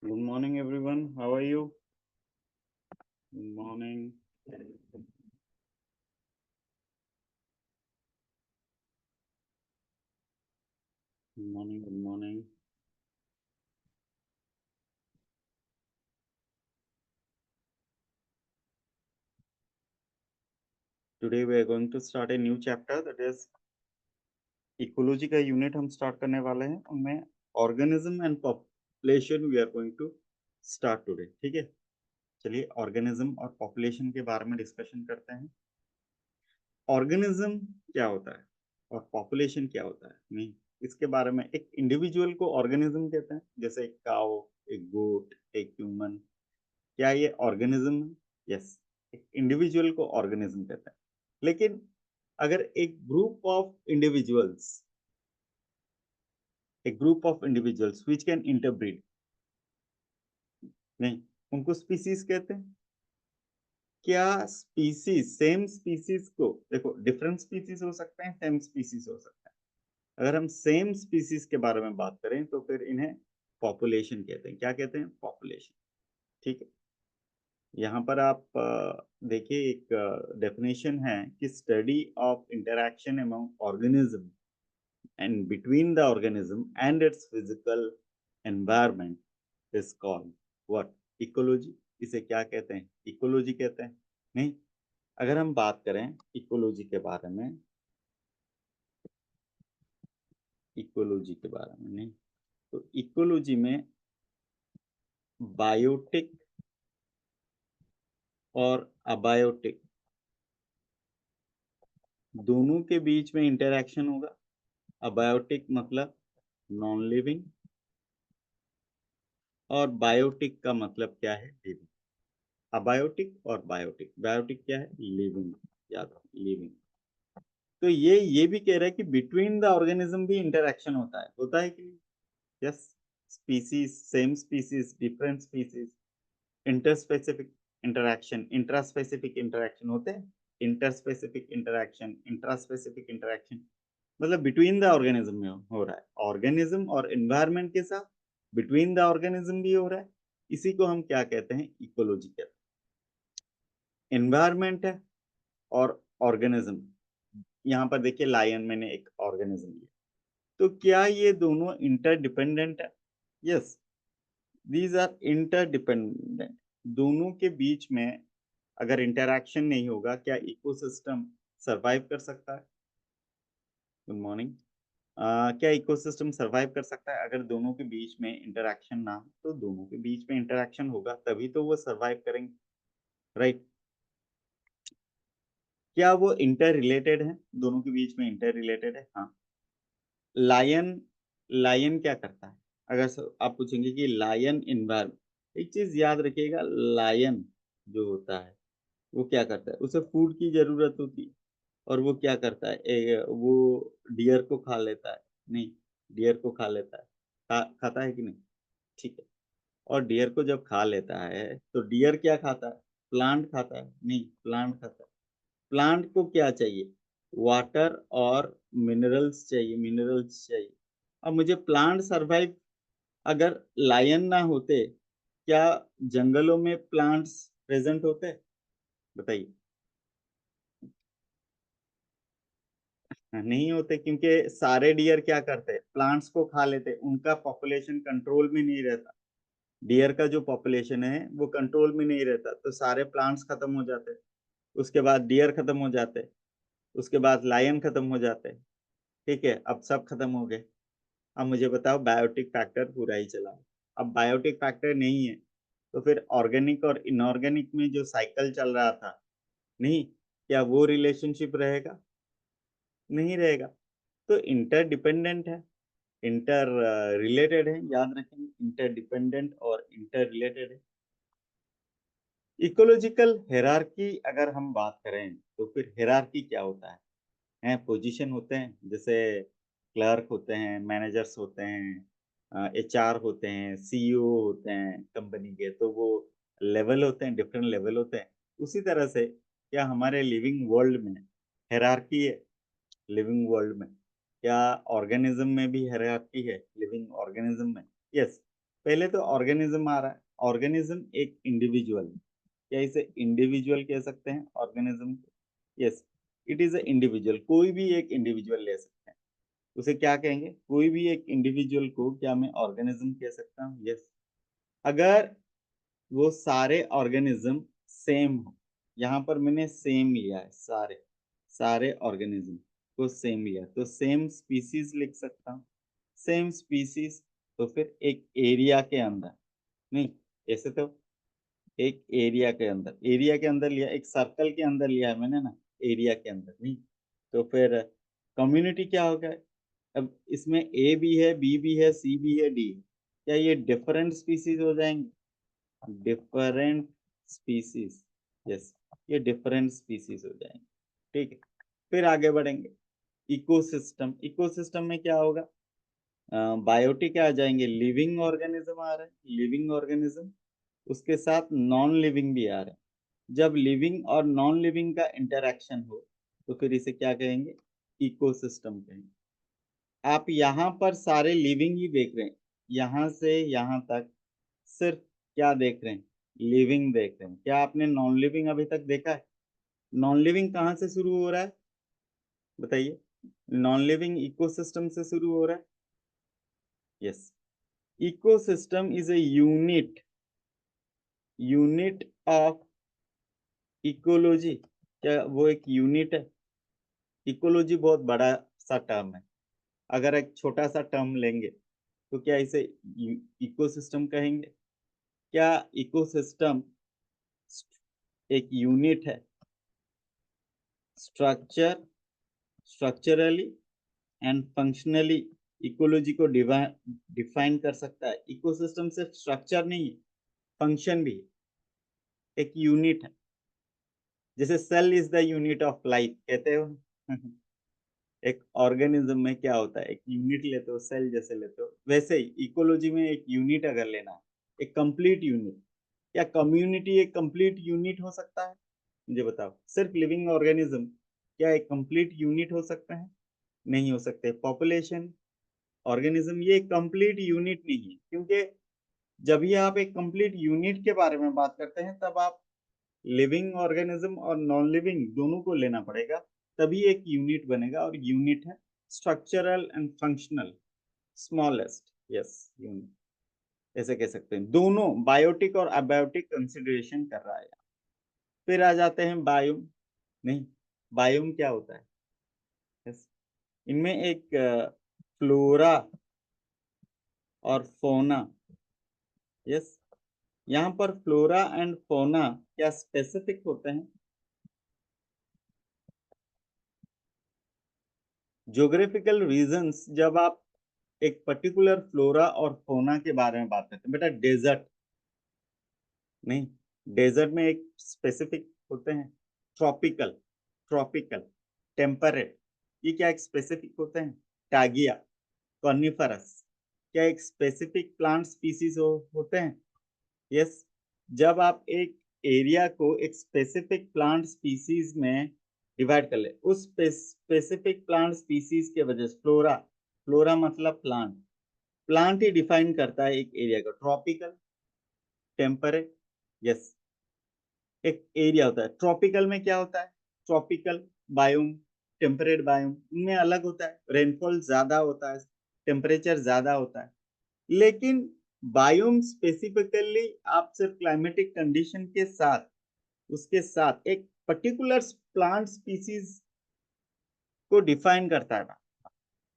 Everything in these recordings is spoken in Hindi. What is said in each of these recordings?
Good morning, everyone. How are you? Good morning. Good morning. Good morning. Today we are going to start a new chapter, that is ecology का यूनिट हम स्टार्ट करने वाले हैं. उनमें organism and population we are going to start today. ठीक है, चलिए ऑर्गेनिज्म और पॉपुलेशन के बारे में डिस्कशन करते हैं. ऑर्गेनिज्म क्या होता है और पॉपुलेशन क्या होता है, नहीं इसके बारे में. एक इंडिविजुअल को ऑर्गेनिज्म कहते हैं, जैसे एक काऊ, एक गोट, एक ह्यूमन. क्या ये ऑर्गेनिज्म है? यस, एक इंडिविजुअल को ऑर्गेनिज्म कहते हैं. लेकिन अगर एक group of individuals which can interbreed, नहीं, उनको स्पीसीज कहते हैं. क्या स्पीसीज, सेम स्पीसीज को, देखो डिफरेंट स्पीसीज हो सकते हैं, सेम स्पीसीज हो सकते हैं. अगर हम सेम स्पीसीज के बारे में बात करें तो फिर इन्हें पॉपुलेशन कहते हैं. क्या कहते हैं? पॉपुलेशन. ठीक है, यहाँ पर आप देखिए एक डेफिनेशन है कि study of interaction among organism and between the organism and it's physical environment is called what? Ecology. इसे क्या कहते हैं? इकोलॉजी कहते हैं. नहीं, अगर हम बात करें इकोलॉजी के बारे में, इकोलॉजी के बारे में, नहीं, तो इकोलॉजी में बायोटिक और अबायोटिक दोनों के बीच में इंटरैक्शन होगा. अबायोटिक मतलब नॉन लिविंग, और बायोटिक का मतलब क्या है? लिविंग. अबायोटिक और बायोटिक. बायोटिक क्या है? लिविंग. याद रखो, लिविंग. तो ये भी कह रहा है कि बिटवीन द ऑर्गेनिज्म भी इंटरैक्शन होता है कि नहीं? Yes. Species, same species, different species, interspecific interaction, intraspecific interaction होते हैं. इंटरस्पेसिफिक इंटरैक्शन, इंट्रास्पेसिफिक इंटरैक्शन, मतलब बिटवीन द ऑर्गेनिज्म में हो रहा है. ऑर्गेनिज्म और एनवायरनमेंट के साथ बिटवीन द ऑर्गेनिज्म भी हो रहा है. इसी को हम क्या कहते हैं? इकोलॉजी कहते हैं. एनवायरनमेंट है और ऑर्गेनिज्म. यहाँ पर देखिए लायन, मैंने एक ऑर्गेनिज्म लिया, तो क्या ये दोनों इंटरडिपेंडेंट है? Yes, these are interdependent. दोनों के बीच में अगर इंटरैक्शन नहीं होगा, क्या इकोसिस्टम सरवाइव कर सकता है? Good morning. क्या इकोसिस्टम सरवाइव कर सकता है अगर दोनों के बीच में इंटरैक्शन ना हो? तो दोनों के बीच में इंटरैक्शन होगा तभी तो वो सरवाइव करेंगे, राइट? क्या वो इंटर रिलेटेड है? दोनों के बीच में इंटर रिलेटेड है, हाँ. लायन, लायन क्या करता है? अगर आप पूछेंगे कि लायन इन्वायरमेंट, एक चीज याद रखिएगा, लायन जो होता है वो क्या करता है? उसे फूड की जरूरत होती है. और वो क्या करता है? वो डियर को खा लेता है. नहीं, डियर को खा लेता है. खाता है कि नहीं? ठीक है. और डियर को जब खा लेता है तो डियर क्या खाता है? प्लांट खाता है. नहीं, प्लांट खाता है. प्लांट को क्या चाहिए? वाटर और मिनरल्स चाहिए, मिनरल्स चाहिए. अब मुझे प्लांट सरवाइव, अगर लायन ना होते, क्या जंगलों में प्लांट्स प्रेजेंट होते? बताइए. नहीं होते, क्योंकि सारे डियर क्या करते? प्लांट्स को खा लेते. उनका पॉपुलेशन कंट्रोल में नहीं रहता. डियर का जो पॉपुलेशन है वो कंट्रोल में नहीं रहता, तो सारे प्लांट्स खत्म हो जाते. उसके बाद डियर खत्म हो जाते. उसके बाद लायन खत्म हो जाते. ठीक है, अब सब खत्म हो गए. अब मुझे बताओ, बायोटिक फैक्टर पूरा ही चला. अब बायोटिक फैक्टर नहीं है तो फिर ऑर्गेनिक और इनऑर्गेनिक में जो साइकिल चल रहा था, नहीं, क्या वो रिलेशनशिप रहेगा? नहीं रहेगा. तो इंटरडिपेंडेंट है, इंटर रिलेटेड है. याद रखेंगे, इंटरडिपेंडेंट और इंटर रिलेटेड है. इकोलॉजिकल हेरारकी अगर हम बात करें तो फिर हेरारकी क्या होता है? हैं पोजीशन होते हैं, जैसे क्लर्क होते हैं, मैनेजर्स होते हैं, एचआर होते हैं, सीईओ होते हैं कंपनी के, तो वो लेवल होते हैं, डिफरेंट लेवल होते हैं. उसी तरह से क्या हमारे लिविंग वर्ल्ड में हेरारकी है? लिविंग वर्ल्ड में क्या ऑर्गेनिज्म में भी हायरार्की है? लिविंग ऑर्गेनिज्म में, यस. पहले तो ऑर्गेनिज्म आ रहा है। ऑर्गेनिज्म एक इंडिविजुअल, क्या इसे इंडिविजुअल कह सकते हैं organism? Yes, it is a individual. कोई भी एक इंडिविजुअल ले सकते हैं, उसे क्या कहेंगे? कोई भी एक इंडिविजुअल को क्या मैं ऑर्गेनिज्म कह सकता हूँ? यस, अगर वो सारे ऑर्गेनिज्म सेम हो। यहाँ पर मैंने सेम लिया है, सारे सारे ऑर्गेनिज्म को सेम लिया, तो सेम स्पीसीज लिख सकता हूँ। सेम स्पीसीज, तो फिर एक एरिया के अंदर, नहीं ऐसे तो एक एरिया के अंदर लिया, एक सर्कल के अंदर लिया है मैंने ना, एरिया के अंदर नहीं। तो फिर कम्युनिटी क्या होगा? अब इसमें ए भी है, बी भी है, सी भी है, डी है। क्या ये डिफरेंट स्पीसीज हो जाएंगे? डिफरेंट स्पीसीज, यस, ये डिफरेंट स्पीसीज हो जाएंगे। ठीक है, फिर आगे बढ़ेंगे। इकोसिस्टम, इकोसिस्टम में क्या होगा? बायोटिक आ जाएंगे, लिविंग ऑर्गेनिज्म आ रहे हैं, लिविंग ऑर्गेनिज्म, उसके साथ नॉन लिविंग भी आ रहे हैं। जब लिविंग और नॉन लिविंग का इंटरेक्शन हो तो फिर इसे क्या कहेंगे? इकोसिस्टम कहेंगे। आप यहाँ पर सारे लिविंग ही देख रहे हैं, यहाँ से यहाँ तक सिर्फ क्या देख रहे हैं? लिविंग देख रहे हैं। क्या आपने नॉन लिविंग अभी तक देखा है? नॉन लिविंग कहाँ से शुरू हो रहा है बताइए? नॉन लिविंग इकोसिस्टम से शुरू हो रहा है। Yes, ecosystem is a unit of ecology. क्या वो एक यूनिट है? इकोलॉजी बहुत बड़ा सा टर्म है, अगर एक छोटा सा टर्म लेंगे तो क्या इसे इकोसिस्टम कहेंगे? क्या इकोसिस्टम एक यूनिट है? स्ट्रक्चरली एंड फंक्शनली इकोलॉजी को डिफाइन कर सकता है। इकोसिस्टम सिर्फ स्ट्रक्चर नहीं है, फंक्शन भी है, एक यूनिट है। जैसे cell is the unit of life कहते हो एक ऑर्गेनिज्म में क्या होता है, एक यूनिट लेते हो, सेल जैसे लेते हो, वैसे ही इकोलॉजी में एक यूनिट अगर लेना है, एक कंप्लीट यूनिट। क्या कम्युनिटी एक कंप्लीट यूनिट हो सकता है? मुझे बताओ, सिर्फ लिविंग ऑर्गेनिज्म क्या एक कंप्लीट यूनिट हो सकता है? नहीं हो सकते। पॉपुलेशन, ऑर्गेनिज्म, ये कंप्लीट यूनिट नहीं है, क्योंकि जब भी आप एक कंप्लीट यूनिट के बारे में बात करते हैं तब आप लिविंग ऑर्गेनिज्म और नॉन लिविंग दोनों को लेना पड़ेगा, तभी एक यूनिट बनेगा। और यूनिट है structural and functional smallest. Yes, unit ऐसे कह सकते हैं। दोनों बायोटिक और अबायोटिक कंसिडरेशन कर रहा है। फिर आ जाते हैं बायोम। नहीं, बायोम क्या होता है? यस, इनमें एक फ्लोरा और फोना। यस, यहाँ पर फ्लोरा एंड फोना क्या स्पेसिफिक होते हैं? ज्योग्राफिकल रीजंस, जब आप एक पर्टिकुलर फ्लोरा और फोना के बारे में बात करते हैं, बेटा डेजर्ट नहीं, डेजर्ट में एक स्पेसिफिक होते हैं। ट्रॉपिकल, ट्रॉपिकल, टेम्परेट, ये क्या एक स्पेसिफिक होते हैं? टागिया, कॉर्निफरस, क्या एक स्पेसिफिक प्लांट स्पीसीज होते हैं? यस, जब आप एक एरिया को एक स्पेसिफिक प्लांट स्पीसीज में डिवाइड कर ले, उस स्पेसिफिक प्लांट स्पीसीज के वजह से फ्लोरा, फ्लोरा मतलब प्लांट, प्लांट ही डिफाइन करता है एक एरिया को। ट्रॉपिकल, टेम्परेट, यस, एक एरिया होता है। ट्रॉपिकल में क्या होता है? ट्रॉपिकल बायोम, टेम्परेट बायोम, इनमें अलग होता है। रेनफॉल ज्यादा होता है, टेम्परेचर ज्यादा होता है। लेकिन बायोम स्पेसिफिकली आप सिर्फ क्लाइमेटिक कंडीशन के साथ, उसके साथ एक पर्टिकुलर प्लांट स्पीसीज को डिफाइन करता है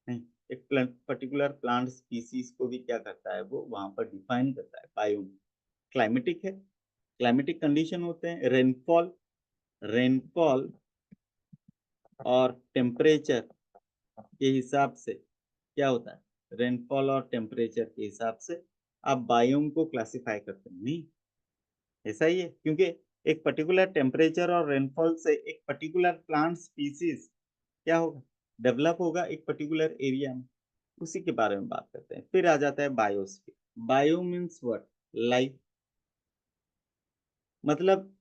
नहीं, एक पर्टिकुलर प्लांट स्पीसीज को भी क्या करता है, वो वहां पर डिफाइन करता है। बायोम क्लाइमेटिक है, क्लाइमेटिक कंडीशन होते हैं, रेनफॉल, रेनफॉल और टेम्परेचर के हिसाब से क्या होता है? रेनफॉल और टेम्परेचर के हिसाब से आप बायोम को क्लासिफाई करते हैं। नहीं, ऐसा ही है, क्योंकि एक पर्टिकुलर टेम्परेचर और रेनफॉल से एक पर्टिकुलर प्लांट स्पीसीज क्या होगा? डेवलप होगा एक पर्टिकुलर एरिया में। उसी के बारे में बात करते हैं। फिर आ जाता है biosphere. Bio means what? Life, मतलब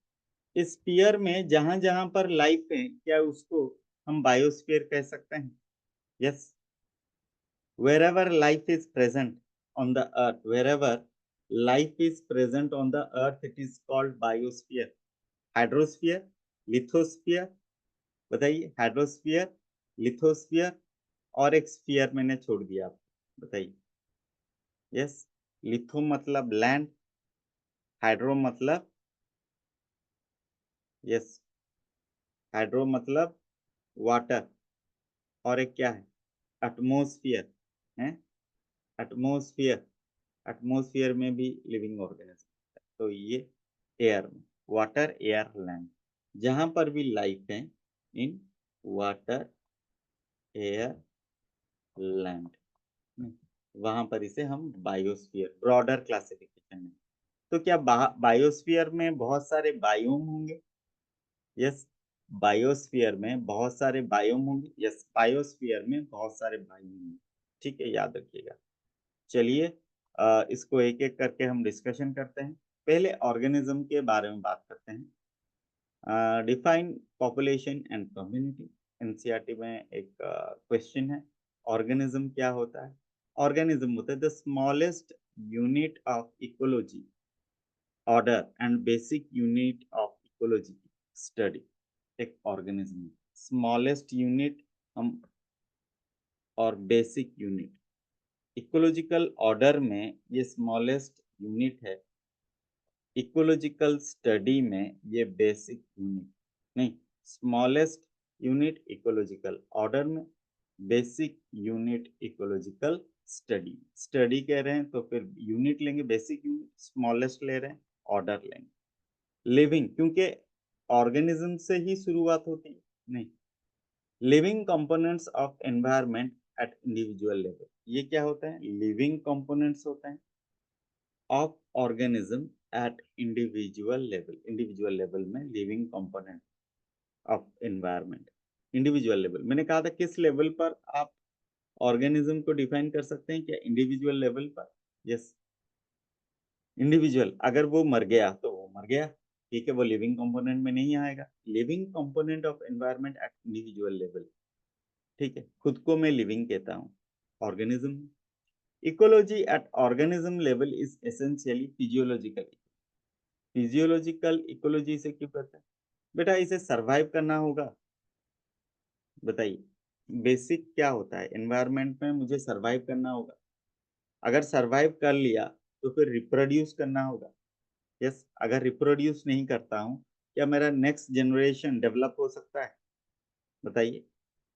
स्पीयर में जहां जहां पर लाइफ है, क्या उसको हम बायोस्फीयर कह सकते हैं? Yes, wherever life is present on the earth, wherever life is present on the earth, it is called biosphere. Hydrosphere, lithosphere, बताइए हाइड्रोस्फीयर, लिथोस्फीयर और एक स्फीयर मैंने छोड़ दिया आपको, बताइए। यस, लिथो मतलब लैंड, हाइड्रो मतलब, यस, हाइड्रो मतलब वाटर, और एक क्या है, एटमॉस्फेयर है, एटमॉस्फेयर, एटमॉस्फेयर में भी लिविंग ऑर्गेनिज्म है। तो ये एयर में, वाटर, एयर, लैंड, जहां पर भी लाइफ है इन वाटर, एयर, लैंड, वहां पर इसे हम बायोस्फीयर, ब्रॉडर क्लासिफिकेशन में। तो क्या बायोस्फीयर में बहुत सारे बायोम होंगे? यस, बायोस्फीयर में बहुत सारे बायोम होंगे। यस, बायोस्फीयर में बहुत सारे बायोम होंगे। ठीक है, याद रखिएगा। चलिए इसको एक एक करके हम डिस्कशन करते हैं। पहले ऑर्गेनिज्म के बारे में बात करते हैं। Define population and community. NCERT में एक क्वेश्चन है, ऑर्गेनिज्म क्या होता है? ऑर्गेनिज्म होता है the smallest unit of ecology, order and basic unit of ecology study. एक ऑर्गेनिज्म स्मॉलेस्ट यूनिट हम, और बेसिक यूनिट, इकोलॉजिकल ऑर्डर में ये स्मॉलेस्ट यूनिट है, इकोलॉजिकल स्टडी में ये बेसिक यूनिट नहीं, स्मॉलेस्ट यूनिट इकोलॉजिकल ऑर्डर में, basic unit ecological study. Study कह रहे हैं तो फिर यूनिट लेंगे, बेसिक यूनिट, स्मॉलेस्ट ले रहे हैं ऑर्डर लेंगे। लिविंग, क्योंकि ऑर्गेनिज्म से ही शुरुआत होती है, नहीं, living components of environment at individual level. ये क्या होता है? लिविंग कंपोनेंट्स होते हैं of organism at individual level में living component of environment, individual level. मैंने कहा था किस लेवल पर आप ऑर्गेनिज्म को डिफाइन कर सकते हैं? क्या इंडिविजुअल लेवल पर? यस, इंडिविजुअल, अगर वो मर गया तो वो मर गया, ठीक है, वो लिविंग कंपोनेंट में नहीं आएगा। Living component of environment at individual level, ठीक है, खुद को मैं लिविंग कहता हूँ, organism. Ecology at organism level is essentially physiological. Physiological ecology से क्यों कहते हैं? बेटा इसे सरवाइव करना होगा, बताइए। बेसिक क्या होता है? एनवायरनमेंट में मुझे सरवाइव करना होगा, अगर सरवाइव कर लिया तो फिर रिप्रोड्यूस करना होगा। यस, अगर रिप्रोड्यूस नहीं करता हूँ, क्या मेरा नेक्स्ट जनरेशन डेवलप हो सकता है? बताइए।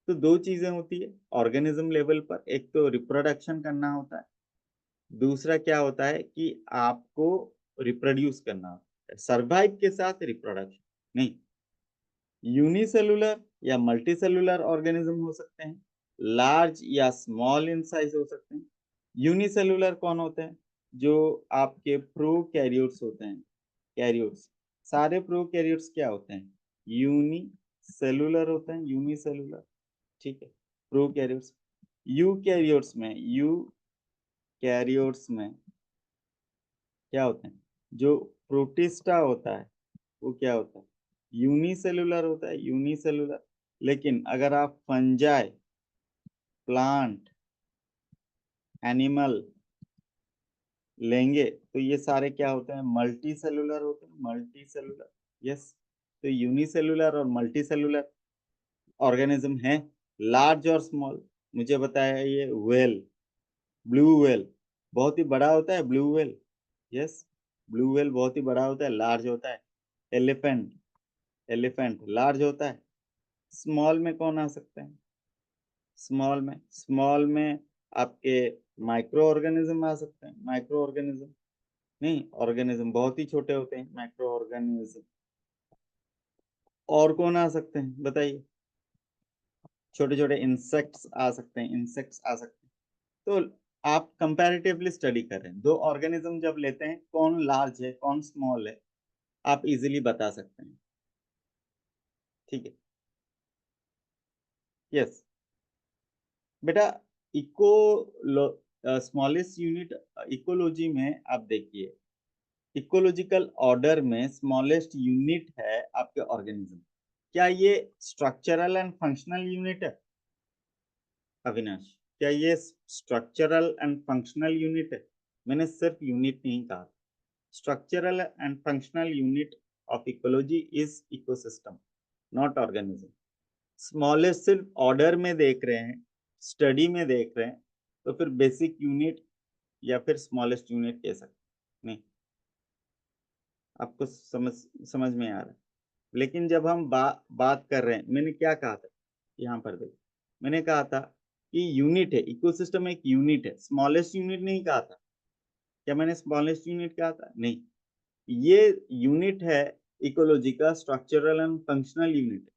तो दो चीजें होती है ऑर्गेनिज्म लेवल पर, एक तो रिप्रोडक्शन करना होता है, दूसरा क्या होता है कि आपको रिप्रोड्यूस करना होता है। सर्वाइव के साथ रिप्रोडक्शन नहीं। यूनिसेलुलर या मल्टीसेलुलर ऑर्गेनिज्म हो सकते हैं, लार्ज या स्मॉल इन साइज हो सकते हैं। यूनिसेलुलर कौन होते हैं? जो आपके प्रोकैरियोट्स होते हैं, कैरियोट्स। सारे प्रोकैरियोट्स क्या होते हैं? यूनिसेलुलर होते हैं, यूनिसेलुलर, ठीक है, प्रोकैरियोट्स। यूकैरियोट्स में क्या होते हैं? जो प्रोटिस्टा होता है वो क्या होता है? यूनिसेलुलर होता है, यूनिसेलुलर। लेकिन अगर आप फंजाई, प्लांट, एनिमल लेंगे तो ये सारे क्या होते हैं? मल्टी सेलुलर होते हैं, मल्टी सेलुलर। यस, तो यूनिसेलुलर और मल्टी सेलुलर ऑर्गेनिज्म है, लार्ज और स्मॉल। मुझे बताया ये व्हेल, ब्लू व्हेल बहुत ही बड़ा होता है, blue whale. Yes, blue whale बहुत ही बड़ा होता है, लार्ज होता है। एलिफेंट, एलिफेंट लार्ज होता है। स्मॉल में कौन आ सकते हैं? स्मॉल में आपके माइक्रो ऑर्गेनिज्म आ सकते हैं, माइक्रो ऑर्गेनिज्म नहीं, ऑर्गेनिज्म बहुत ही छोटे होते हैं, माइक्रो ऑर्गेनिज्म। और कौन आ सकते हैं बताइए? छोटे छोटे इंसेक्ट्स आ सकते हैं, इंसेक्ट्स आ सकते हैं। तो आप कंपैरेटिवली स्टडी करें, दो ऑर्गेनिज्म जब लेते हैं, कौन लार्ज है कौन स्मॉल है, आप इजीली बता सकते हैं, ठीक है। यस बेटा, इको स्मॉलेस्ट यूनिट इकोलॉजी में आप देखिए, इकोलॉजिकल ऑर्डर में स्मॉलेस्ट यूनिट है आपके ऑर्गेनिज्म। क्या ये स्ट्रक्चरल एंड फंक्शनल यूनिट है अविनाश? क्या ये स्ट्रक्चरल एंड फंक्शनल यूनिट है? मैंने सिर्फ यूनिट नहीं कहा। Structural and functional unit of ecology is ecosystem, not organism. Smallest सिर्फ ऑर्डर में देख रहे हैं, स्टडी में देख रहे हैं, तो फिर बेसिक यूनिट या फिर स्मॉलेस्ट यूनिट कह सकते नहीं। आपको समझ में आ रहा है। लेकिन जब हम बात कर रहे हैं, मैंने क्या कहा था यहाँ पर देखो, मैंने कहा था कि यूनिट है, इकोसिस्टम एक यूनिट है, स्मॉलेस्ट यूनिट नहीं कहा था। क्या मैंने स्मॉलेस्ट यूनिट कहा था? नहीं, ये यूनिट है इकोलॉजी का, स्ट्रक्चरल एंड फंक्शनल यूनिट।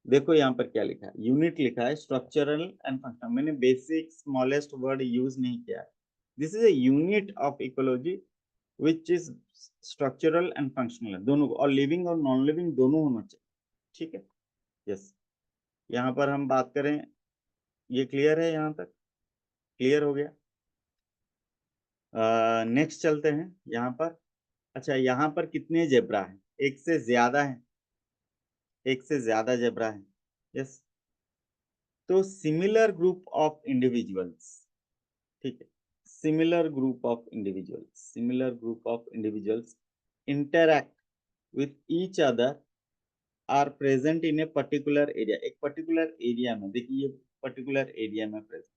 देखो यहाँ पर क्या लिखा है, यूनिट लिखा है, स्ट्रक्चरल एंड फंक्शनल। मैंने बेसिक स्मॉलेस्ट वर्ड यूज नहीं किया है। This is a unit of ecology which is structural and functional, दोनों को, और लिविंग और नॉन लिविंग दोनों होना चाहिए। ठीक है, यस। यहाँ पर हम बात करें, ये क्लियर है? यहाँ तक क्लियर हो गया? नेक्स्ट चलते हैं यहाँ पर। अच्छा, यहाँ पर कितने जेब्रा हैं? एक से ज्यादा है, एक से ज्यादा जेब्रा है, यस। तो सिमिलर ग्रुप ऑफ इंडिविजुअल्स, ठीक है, similar group of individuals interact with each other are present in a particular area. एक पर्टिकुलर एरिया में, देखिए ये पर्टिकुलर एरिया में प्रेजेंट।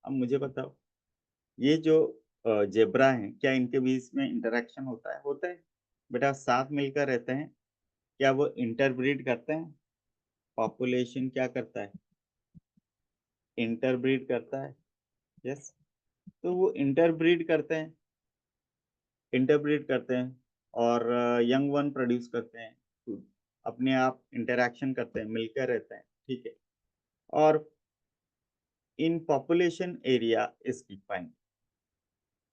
अब मुझे बताओ, ये जो जेब्रा हैं, क्या इनके बीच में इंटरेक्शन होता है? होता है बेटा, साथ मिलकर रहते हैं। क्या वो इंटरब्रीड करते हैं? पॉपुलेशन क्या करता है? इंटरब्रीड करता है, यस। तो वो इंटरब्रीड करते हैं और यंग वन प्रोड्यूस करते हैं, तो अपने आप इंटरेक्शन करते हैं, मिलकर रहते हैं, ठीक है। और in population area is defined,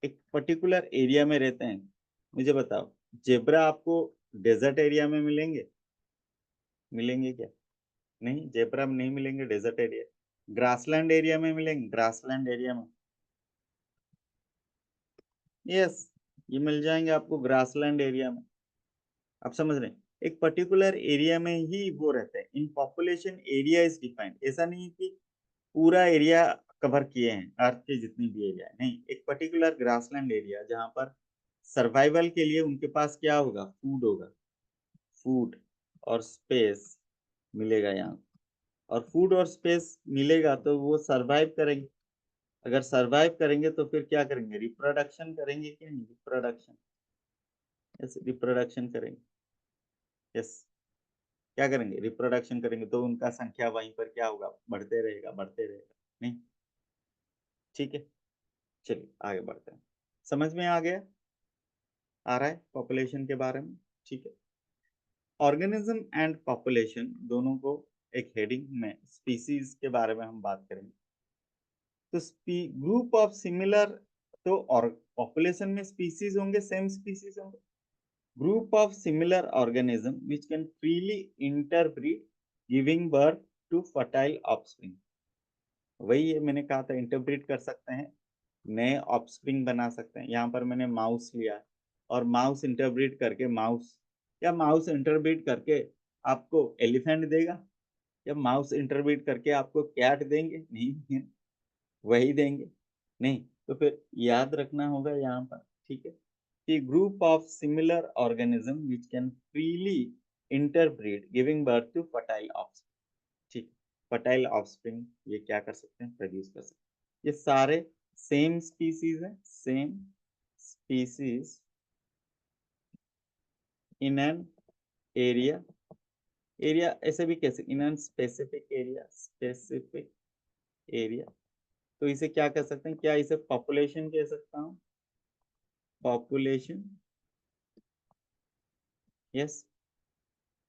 एक पर्टिकुलर एरिया में रहते हैं। मुझे बताओ, जेब्रा आपको डेजर्ट एरिया में मिलेंगे? मिलेंगे क्या? नहीं, जेब्रा में नहीं मिलेंगे डेजर्ट एरिया। ग्रासलैंड एरिया में मिलेंगे, ग्रासलैंड एरिया में, यस, ये मिल जाएंगे आपको ग्रासलैंड एरिया में। आप समझ रहे हैं, एक पर्टिकुलर एरिया में ही वो रहते हैं। In population area is defined, ऐसा नहीं है कि पूरा एरिया कवर किए हैं, अर्थ के जितनी भी एरिया है, नहीं, एक पर्टिकुलर ग्रासलैंड एरिया जहां पर सर्वाइवल के लिए उनके पास क्या होगा? फूड होगा, फूड और स्पेस मिलेगा यहाँ। और फूड और स्पेस मिलेगा तो वो सरवाइव करेंगे। अगर सरवाइव करेंगे तो फिर क्या करेंगे? रिप्रोडक्शन करेंगे कि नहीं? रिप्रोडक्शन, यस, रिप्रोडक्शन करेंगे, यस। क्या करेंगे? रिप्रोडक्शन करेंगे, तो उनका संख्या वहीं पर क्या होगा? बढ़ते रहेगा, बढ़ते रहेगा, नहीं? ठीक है, चलिए आगे बढ़ते हैं। समझ में आ गया? आ रहा है पॉपुलेशन के बारे में? ठीक है। ऑर्गेनिज्म एंड पॉपुलेशन दोनों को एक हेडिंग में स्पीसीज के बारे में हम बात करेंगे। तो ग्रुप ऑफ सिमिलर, तो और पॉपुलेशन में स्पीसीज होंगे, सेम स्पीसीज होंगे। Group of similar organism which can freely interbreed giving birth to fertile offspring. वही है, मैंने कहा था, इंटरब्रीड कर सकते हैं, नए ऑफस्प्रिंग बना सकते हैं। यहाँ पर मैंने माउस लिया और माउस इंटरब्रीड करके, माउस, क्या माउस इंटरब्रीड करके आपको एलिफेंट देगा? या माउस इंटरब्रीड करके आपको कैट देंगे? नहीं, वही देंगे, नहीं। तो फिर याद रखना होगा यहाँ पर, ठीक है, कि group of similar organism which can freely interbreed giving birth to fertile offspring, ठीक। फर्टाइल ऑफस्प्रिंग ये क्या कर सकते हैं? प्रोड्यूस कर सकते हैं। ये सारे सेम स्पीसीज है, same species in an area, area ऐसे भी कैसे, in an specific area, specific area. तो इसे क्या कह सकते हैं? क्या इसे पॉपुलेशन कह सकता हूँ? Population, yes.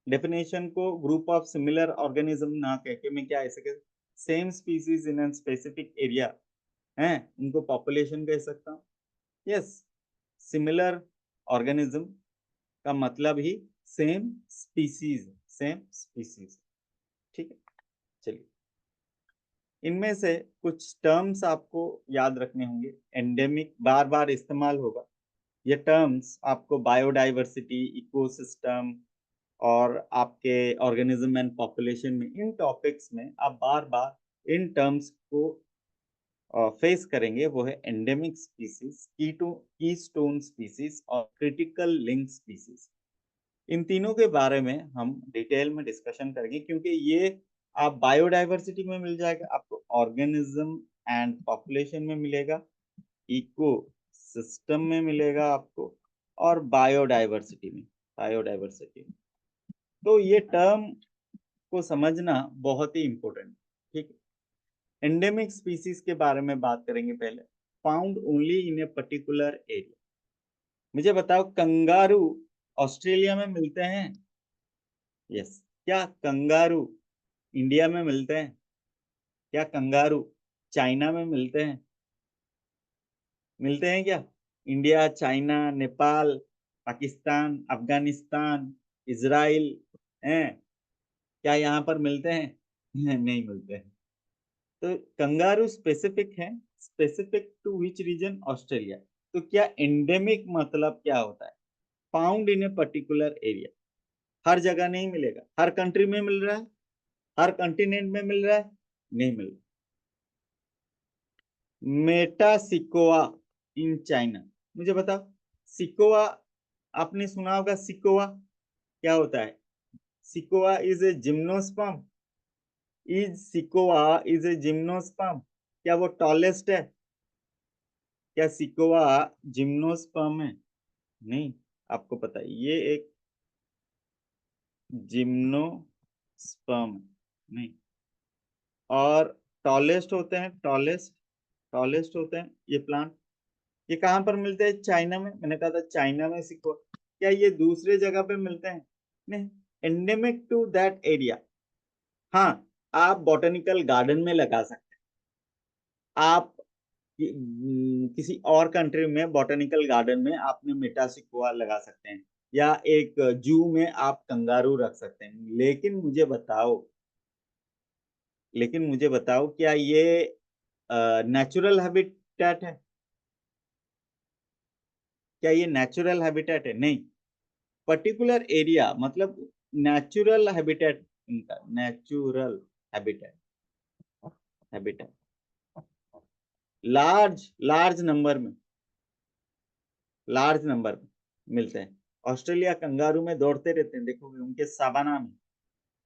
डेफिनेशन को ग्रुप ऑफ सिमिलर ऑर्गेनिज्म ना कह के मैं क्या ऐसे कह, same species in an specific area है, उनको पॉपुलेशन कह सकता हूँ, यस। सिमिलर ऑर्गेनिज्म का मतलब ही सेम स्पीसीज, सेम स्पीसीज, ठीक है। चलिए, इनमें से कुछ टर्म्स आपको याद रखने होंगे, एंडेमिक बार बार इस्तेमाल होगा। ये टर्म्स आपको बायोडाइवर्सिटी, इकोसिस्टम और आपके ऑर्गेनिज्म एंड पॉपुलेशन में, इन टॉपिक्स में आप बार बार इन टर्म्स को फेस करेंगे वो है एंडेमिक स्पीसीज, कीस्टोन स्पीसीज और क्रिटिकल लिंक स्पीसीज। इन तीनों के बारे में हम डिटेल में डिस्कशन करेंगे, क्योंकि ये आप बायोडाइवर्सिटी में मिल जाएगा, आपको ऑर्गेनिज्म एंड पॉपुलेशन में मिलेगा, इको सिस्टम में मिलेगा आपको, और बायोडाइवर्सिटी में। तो ये टर्म को समझना बहुत ही इंपॉर्टेंट, ठीक है। एंडेमिक स्पीसीज के बारे में बात करेंगे पहले। Found only in a particular area. मुझे बताओ, कंगारू ऑस्ट्रेलिया में मिलते हैं? यस। क्या कंगारू इंडिया में मिलते हैं? क्या कंगारू चाइना में मिलते हैं? मिलते हैं क्या? India, China, Nepal, Pakistan, Afghanistan, Israel हैं, क्या यहाँ पर मिलते हैं? नहीं मिलते हैं। तो कंगारू स्पेसिफिक है, specific to which region? Australia. तो क्या एंडेमिक मतलब क्या होता है? Found in a particular area. हर जगह नहीं मिलेगा, हर कंट्री में मिल रहा है, हर कॉन्टिनेंट में मिल रहा है? नहीं मिल रहा। मेटासिकोआ इन चाइना। मुझे बताओ, सिकोआ आपने सुना होगा, सिकोआ क्या होता है? Sikoa is a gymnosperm. Is a gymnosperm. क्या वो टॉलेस्ट है? क्या सिकोआ जिम्नोस्पर्म है? नहीं। आपको पता है ये एक जिम्नोस्पर्म नहीं। और टॉलेस्ट होते हैं, टॉलेस्ट होते हैं ये प्लांट। ये कहाँ पर मिलते हैं? चाइना में। मैंने कहा था चाइना में सिकोआ। क्या ये दूसरे जगह पे मिलते हैं? नहीं। Endemic to that area. हाँ, आप बॉटनिकल गार्डन में लगा सकते हैं। आप किसी और कंट्री में बॉटनिकल गार्डन में आपने मेटासिकोआ लगा सकते हैं, या एक जू में आप कंगारू रख सकते हैं। लेकिन मुझे बताओ क्या ये नेचुरल हैबिटेट है? क्या ये नेचुरल हैबिटेट है? नहीं। पर्टिकुलर एरिया मतलब नेचुरल हैबिटेट, इनका natural habitat, habitat large large number में मिलते हैं। ऑस्ट्रेलिया कंगारू में दौड़ते रहते हैं, देखोगे उनके सावाना में,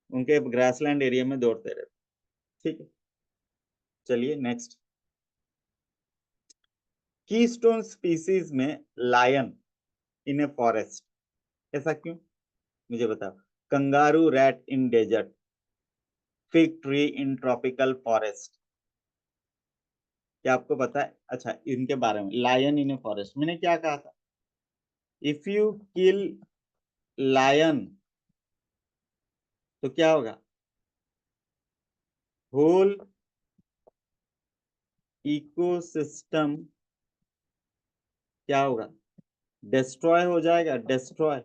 उनके ग्रासलैंड एरिया में दौड़ते रहते हैं। ठीक है, चलिए नेक्स्ट। कीस्टोन स्पीसीज में लायन इन ए फॉरेस्ट, ऐसा क्यों? मुझे बताओ। Kangaroo rat in desert, fig tree in tropical forest. क्या आपको पता है? अच्छा, इनके बारे में, लायन इन ए फॉरेस्ट मैंने क्या कहा था? इफ यू किल लायन तो क्या होगा? होल इकोसिस्टम क्या होगा? डिस्ट्रॉय हो जाएगा, डिस्ट्रॉय।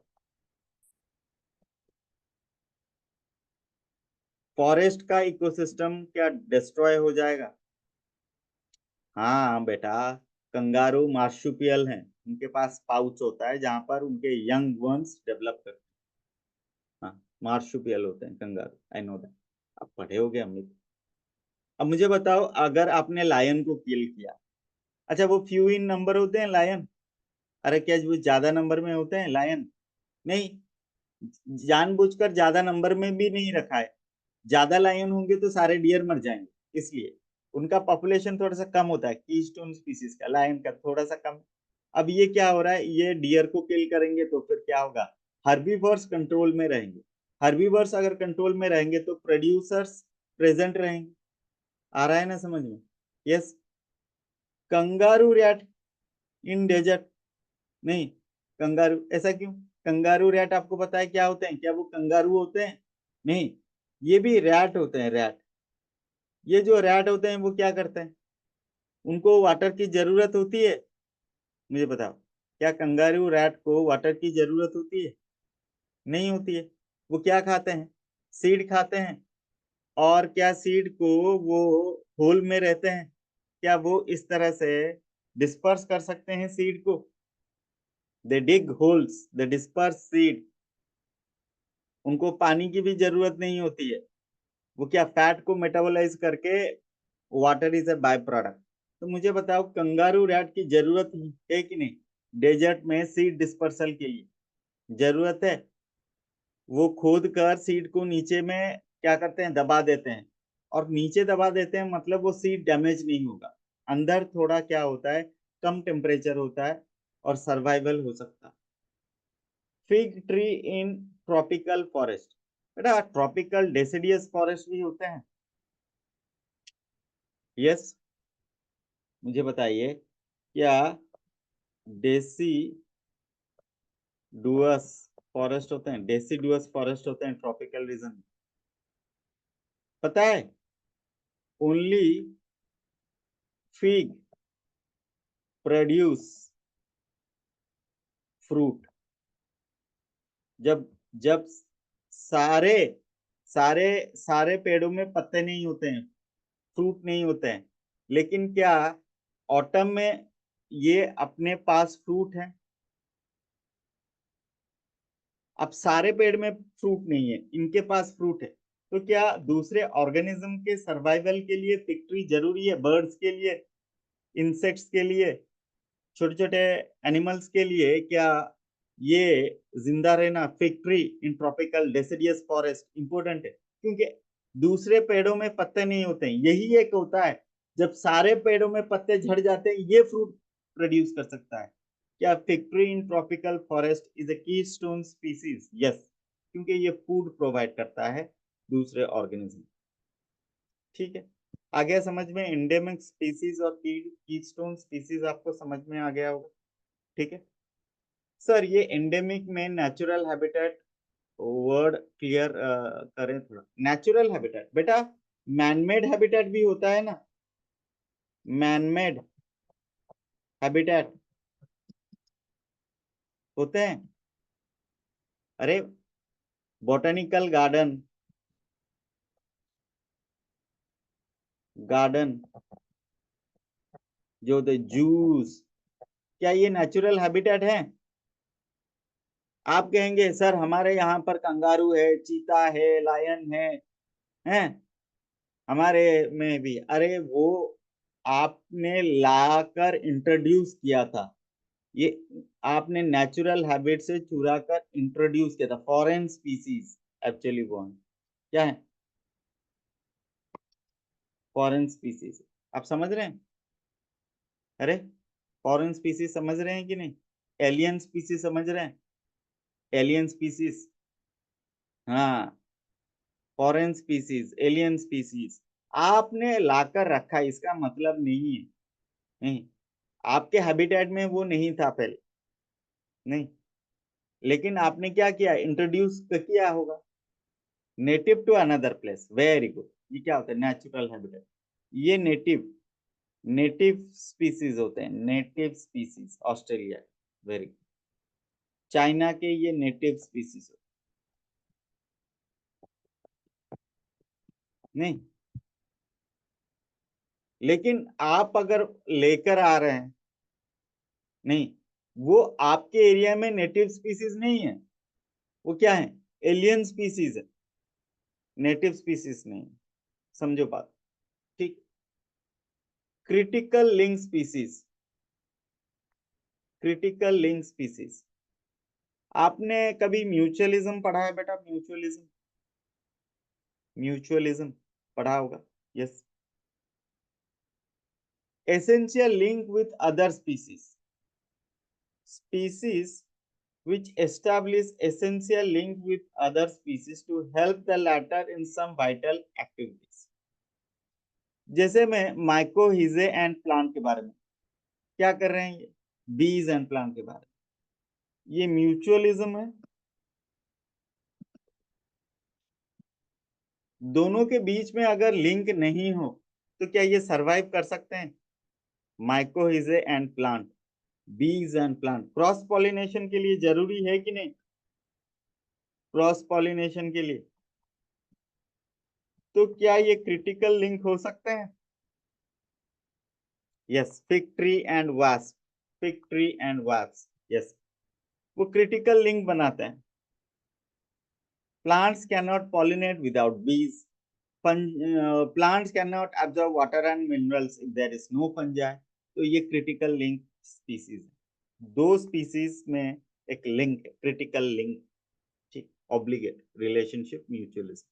फॉरेस्ट का इकोसिस्टम क्या डिस्ट्रॉय हो जाएगा? हाँ बेटा, कंगारू मार्शुपियल हैं, उनके पास पाउच होता है जहां पर उनके यंग वंस डेवलप करते हैं। हाँ, मार्शुपियल होते हैं कंगारू, आई नो दैट। आप पढ़े होगे अमित। अब मुझे बताओ, अगर आपने लायन को किल किया, अच्छा वो फ्यू इन नंबर होते हैं लायन? अरे क्या वो ज्यादा नंबर में होते हैं लायन? नहीं। जानबूझकर ज्यादा नंबर में भी नहीं रखा है। ज्यादा लायन होंगे तो सारे डियर मर जाएंगे, इसलिए उनका पॉपुलेशन थोड़ा सा कम होता है। कीस्टोन स्पीसीज का, लायन का थोड़ा सा कम। अब ये क्या हो रहा है, ये डियर को किल करेंगे तो फिर क्या होगा? हर्बीवर्स कंट्रोल में रहेंगे। हर्बीवर्स अगर कंट्रोल में रहेंगे तो प्रोड्यूसर्स प्रेजेंट रहेंगे। आ रहा है ना समझ में? Yes. Kangaroo rat in desert नहीं। कंगारू ऐसा क्यों? कंगारू रैट आपको पता है क्या होते हैं? क्या वो कंगारू होते हैं? नहीं, ये भी रैट होते हैं, रैट। ये जो रैट होते हैं वो क्या करते हैं? उनको वाटर की जरूरत होती है? मुझे बताओ, क्या कंगारू रैट को वाटर की जरूरत होती है? नहीं होती है। वो क्या खाते हैं? सीड खाते हैं। और क्या सीड को वो होल में रहते हैं? क्या वो इस तरह से डिस्पर्स कर सकते हैं सीड को? दे डिग होल्स, दे डिस्पर्स सीड। उनको पानी की भी जरूरत नहीं होती है। वो क्या फैट को मेटाबोलाइज करके, water is a by product, तो मुझे बताओ कंगारू रैट की जरूरत है कि नहीं डेजर्ट में सीड डिस्पर्सल के लिए? जरूरत है। वो खोद कर सीड को नीचे में क्या करते हैं, दबा देते हैं, और नीचे दबा देते हैं मतलब वो सीड डैमेज नहीं होगा, अंदर थोड़ा क्या होता है, कम टेम्परेचर होता है और सर्वाइवल हो सकता है। Fig tree in tropical forest, बेटा ट्रॉपिकल डेसिडियस फॉरेस्ट भी होते हैं। यस, मुझे बताइए क्या डेसी डुअस फॉरेस्ट होते हैं, डेसिडुअस फॉरेस्ट होते हैं ट्रॉपिकल रीजन में? पता है ओनली फिग प्रोड्यूस फ्रूट। जब जब सारे सारे सारे पेड़ों में पत्ते नहीं होते हैं, फ्रूट नहीं होते हैं, लेकिन क्या ऑटम में ये अपने पास फ्रूट है? अब सारे पेड़ में फ्रूट नहीं है, इनके पास फ्रूट है, तो क्या दूसरे ऑर्गेनिज्म के सर्वाइवल के लिए फिग ट्री जरूरी है? बर्ड्स के लिए, इंसेक्ट्स के लिए, छोटे छोटे एनिमल्स के लिए क्या ये जिंदा रहना fig tree in tropical deciduous forest important है? क्योंकि दूसरे पेड़ों में पत्ते नहीं होते हैं, यही एक होता है जब सारे पेड़ों में पत्ते झड़ जाते हैं ये फ्रूट प्रोड्यूस कर सकता है। क्या fig tree in tropical forest is a keystone species? Yes, क्योंकि ये फूड प्रोवाइड करता है दूसरे ऑर्गेनिज्म। ठीक है, आ गया समझ में? एंडेमिक स्पीसीज और कीस्टोन स्पीसीज आपको समझ में आ गया होगा। ठीक है सर, ये एंडेमिक में नेचुरल हैबिटेट वर्ड क्लियर करें थोड़ा। नेचुरल हैबिटेट बेटा मैनमेड हैबिटेट भी होता है ना, मैनमेड हैबिटेट होते हैं। अरे बॉटनिकल गार्डन, गार्डन जो होते जूस, क्या ये नेचुरल हैबिटेट है? आप कहेंगे सर हमारे यहाँ पर कंगारू है, चीता है, लायन है, हैं हमारे में भी। अरे वो आपने लाकर इंट्रोड्यूस किया था, ये आपने नेचुरल हैबिट से चुरा कर इंट्रोड्यूस किया था। फॉरेन स्पीसीज एक्चुअली वो है, क्या है? Foreign species. आप समझ रहे हैं? अरे फॉरेन स्पीसीज समझ रहे हैं कि नहीं? एलियन स्पीसीज समझ रहे हैं? एलियन स्पीसीज, हाँ, फॉरेन स्पीसीज, एलियन स्पीसीज आपने लाकर रखा, इसका मतलब नहीं है नहीं, आपके हैबिटेट में वो नहीं था पहले, नहीं, लेकिन आपने क्या किया, इंट्रोड्यूस किया होगा। Native to another place, very good. ये क्या होता है? Natural habitat. ये नेटिव, नेटिव स्पीसीज होते हैं, native species Australia, very good. China के ये नेटिव स्पीसीज होते नहीं, लेकिन आप अगर लेकर आ रहे हैं, नहीं, वो आपके एरिया में नेटिव स्पीसीज नहीं है, वो क्या है? एलियन स्पीसीज है, नेटिव स्पीसीज नहीं है। समझो बात, ठीक। Critical link species, critical link species आपने कभी म्यूचुअलिज्म पढ़ा है बेटा? म्यूचुअलिज्म, म्यूचुअलिज्म पढ़ा होगा। Yes, essential link with other species, species which establish essential link with other species to help the latter in some vital activities। जैसे मैं माइकोहिजे एंड प्लांट के बारे में क्या कर रहे हैं, ये बीज एंड प्लांट के बारे में, ये म्यूचुअलिज्म है। दोनों के बीच में अगर लिंक नहीं हो तो क्या ये सरवाइव कर सकते हैं? माइकोहिजे एंड प्लांट, बीज एंड प्लांट क्रॉस पॉलिनेशन के लिए जरूरी है कि नहीं? क्रॉस पॉलिनेशन के लिए, तो क्या ये क्रिटिकल लिंक हो सकते हैं? Yes, fig tree and wasp, fig tree and wasp, yes, वो क्रिटिकल लिंक बनाते हैं। Plants can not pollinate without बीज, plants cannot absorb water and minerals if there is no fungi. तो ये क्रिटिकल लिंक स्पीसीज है। दो स्पीसीज में एक लिंक है, क्रिटिकल लिंक, ठीक, ऑब्लिगेट रिलेशनशिप, म्यूचुअलिज्म।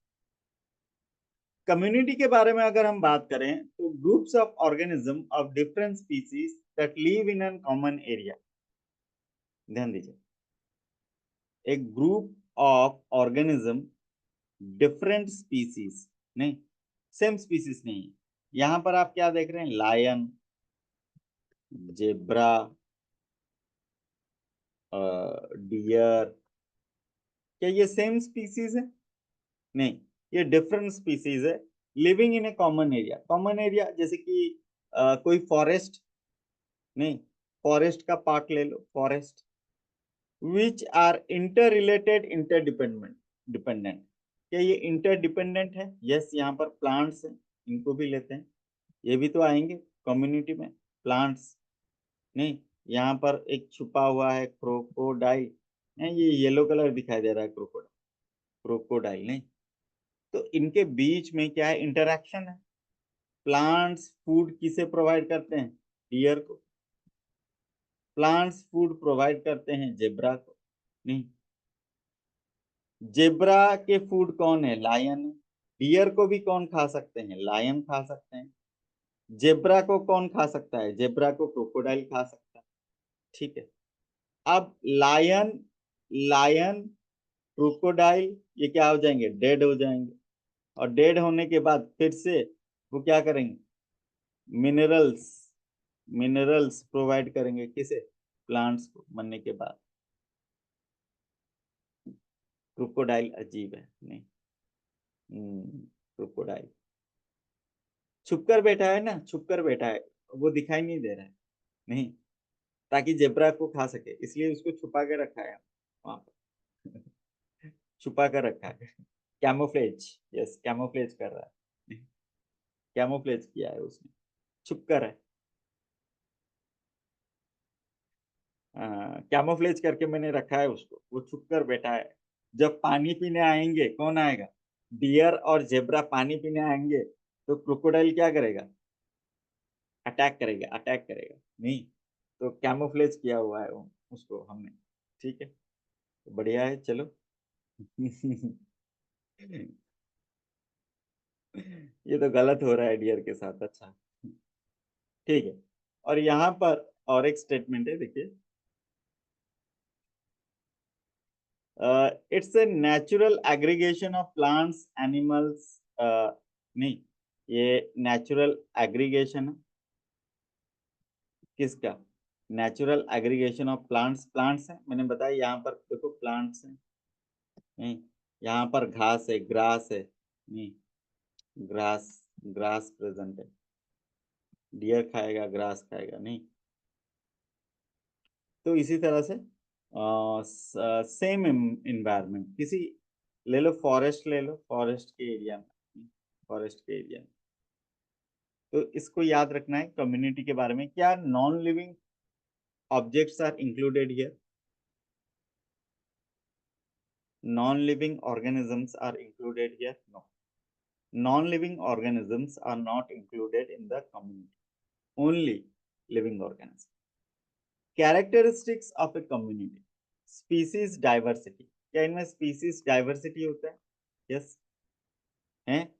कम्युनिटी के बारे में अगर हम बात करें तो groups of organism of different species that live in an common area. ध्यान दीजिए, एक group of organism different species, नहीं सेम स्पीसीज नहीं है। यहां पर आप क्या देख रहे हैं, लायन, जेब्रा, डियर, क्या ये सेम स्पीसीज है? नहीं, ये डिफरेंट स्पीसीज है living in a common area. Common area जैसे कि कोई फॉरेस्ट, नहीं, फॉरेस्ट का पार्ट ले लो, forest, which are interrelated, interdependent, dependent. क्या ये इंटरडिपेंडेंट है? यस, यहाँ पर प्लांट्स हैं, इनको भी लेते हैं, ये भी तो आएंगे कम्युनिटी में, प्लांट्स। नहीं, यहाँ पर एक छुपा हुआ है क्रोकोडाइल, ये येलो कलर दिखाई दे रहा है, क्रोकोडाइल, क्रोकोडाइल नहीं। तो इनके बीच में क्या है, इंटरैक्शन है। प्लांट्स फूड किसे प्रोवाइड करते हैं? डियर को। प्लांट्स फूड प्रोवाइड करते हैं जेब्रा को, नहीं। जेब्रा के फूड कौन है? लायन है। डियर को भी कौन खा सकते हैं? लायन खा सकते हैं। जेब्रा को कौन खा सकता है? जेब्रा को क्रोकोडाइल खा सकता है, ठीक है। अब लायन, लायन, क्रोकोडाइल, ये क्या हो जाएंगे? डेड हो जाएंगे। और डेड होने के बाद फिर से वो क्या करेंगे? मिनरल्स, मिनरल्स प्रोवाइड करेंगे, किसे? प्लांट्स को, मरने के बाद। क्रोकोडाइल अजीब है, नहीं, क्रोकोडाइल छुपकर बैठा है ना, छुपकर बैठा है, वो दिखाई नहीं दे रहा है, नहीं, ताकि जेब्रा को खा सके, इसलिए उसको छुपा के रखा है वहां पर। छुपा कर रखा है, कैमोफ्लेज, यस, कैमोफ्लेज कर रहा है, कैमोफ्लेज किया है उसने, छुप कर है, कैमोफ्लेज करके मैंने रखा है उसको, वो छुप कर बैठा है। जब पानी पीने आएंगे, कौन आएगा? डियर और जेब्रा पानी पीने आएंगे, तो क्रोकोडाइल क्या करेगा? अटैक करेगा, अटैक करेगा, नहीं। तो कैमोफ्लेज किया हुआ है उसको हमने, ठीक है, तो बढ़िया है, चलो। ये तो गलत हो रहा है डियर के साथ, अच्छा, ठीक है। और यहाँ पर और एक स्टेटमेंट है, देखिए, it's a natural aggregation of plants, animals, नहीं, ये नेचुरल एग्रीगेशन है किसका? Natural aggregation of plants, plants है, मैंने बताया यहाँ पर देखो प्लांट्स है, नहीं, यहाँ पर घास है, ग्रास है, नहीं, ग्रास, ग्रास प्रेजेंट है, डियर खाएगा, ग्रास खाएगा, नहीं। तो इसी तरह से सेम इन्वायरमेंट, किसी, ले लो फॉरेस्ट, ले लो फॉरेस्ट के एरिया में, फॉरेस्ट के एरिया में, तो इसको याद रखना है कम्युनिटी के बारे में। क्या non living objects are included here? Non living organisms are included here? No, non living organisms are not included in the community, only living organism. Characteristics of a community, species diversity, क्या इनमें स्पीसीज डाइवर्सिटी होता है? यस, है।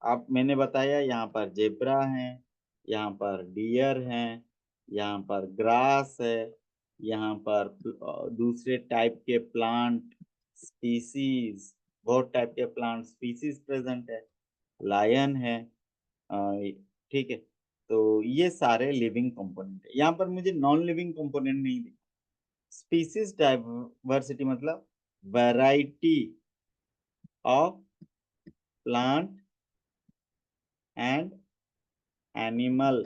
आप, मैंने बताया यहाँ पर जेब्रा है, यहाँ पर डियर है, यहाँ पर ग्रास है, यहाँ पर दूसरे टाइप के प्लांट स्पीसीज, बहुत टाइप के प्लांट स्पीसीज प्रेजेंट है, लायन है, ठीक है। तो ये सारे लिविंग कंपोनेंट है, यहाँ पर मुझे नॉन लिविंग कंपोनेंट नहीं दिखा। स्पीसीज डाइवर्सिटी मतलब variety of plant and animal,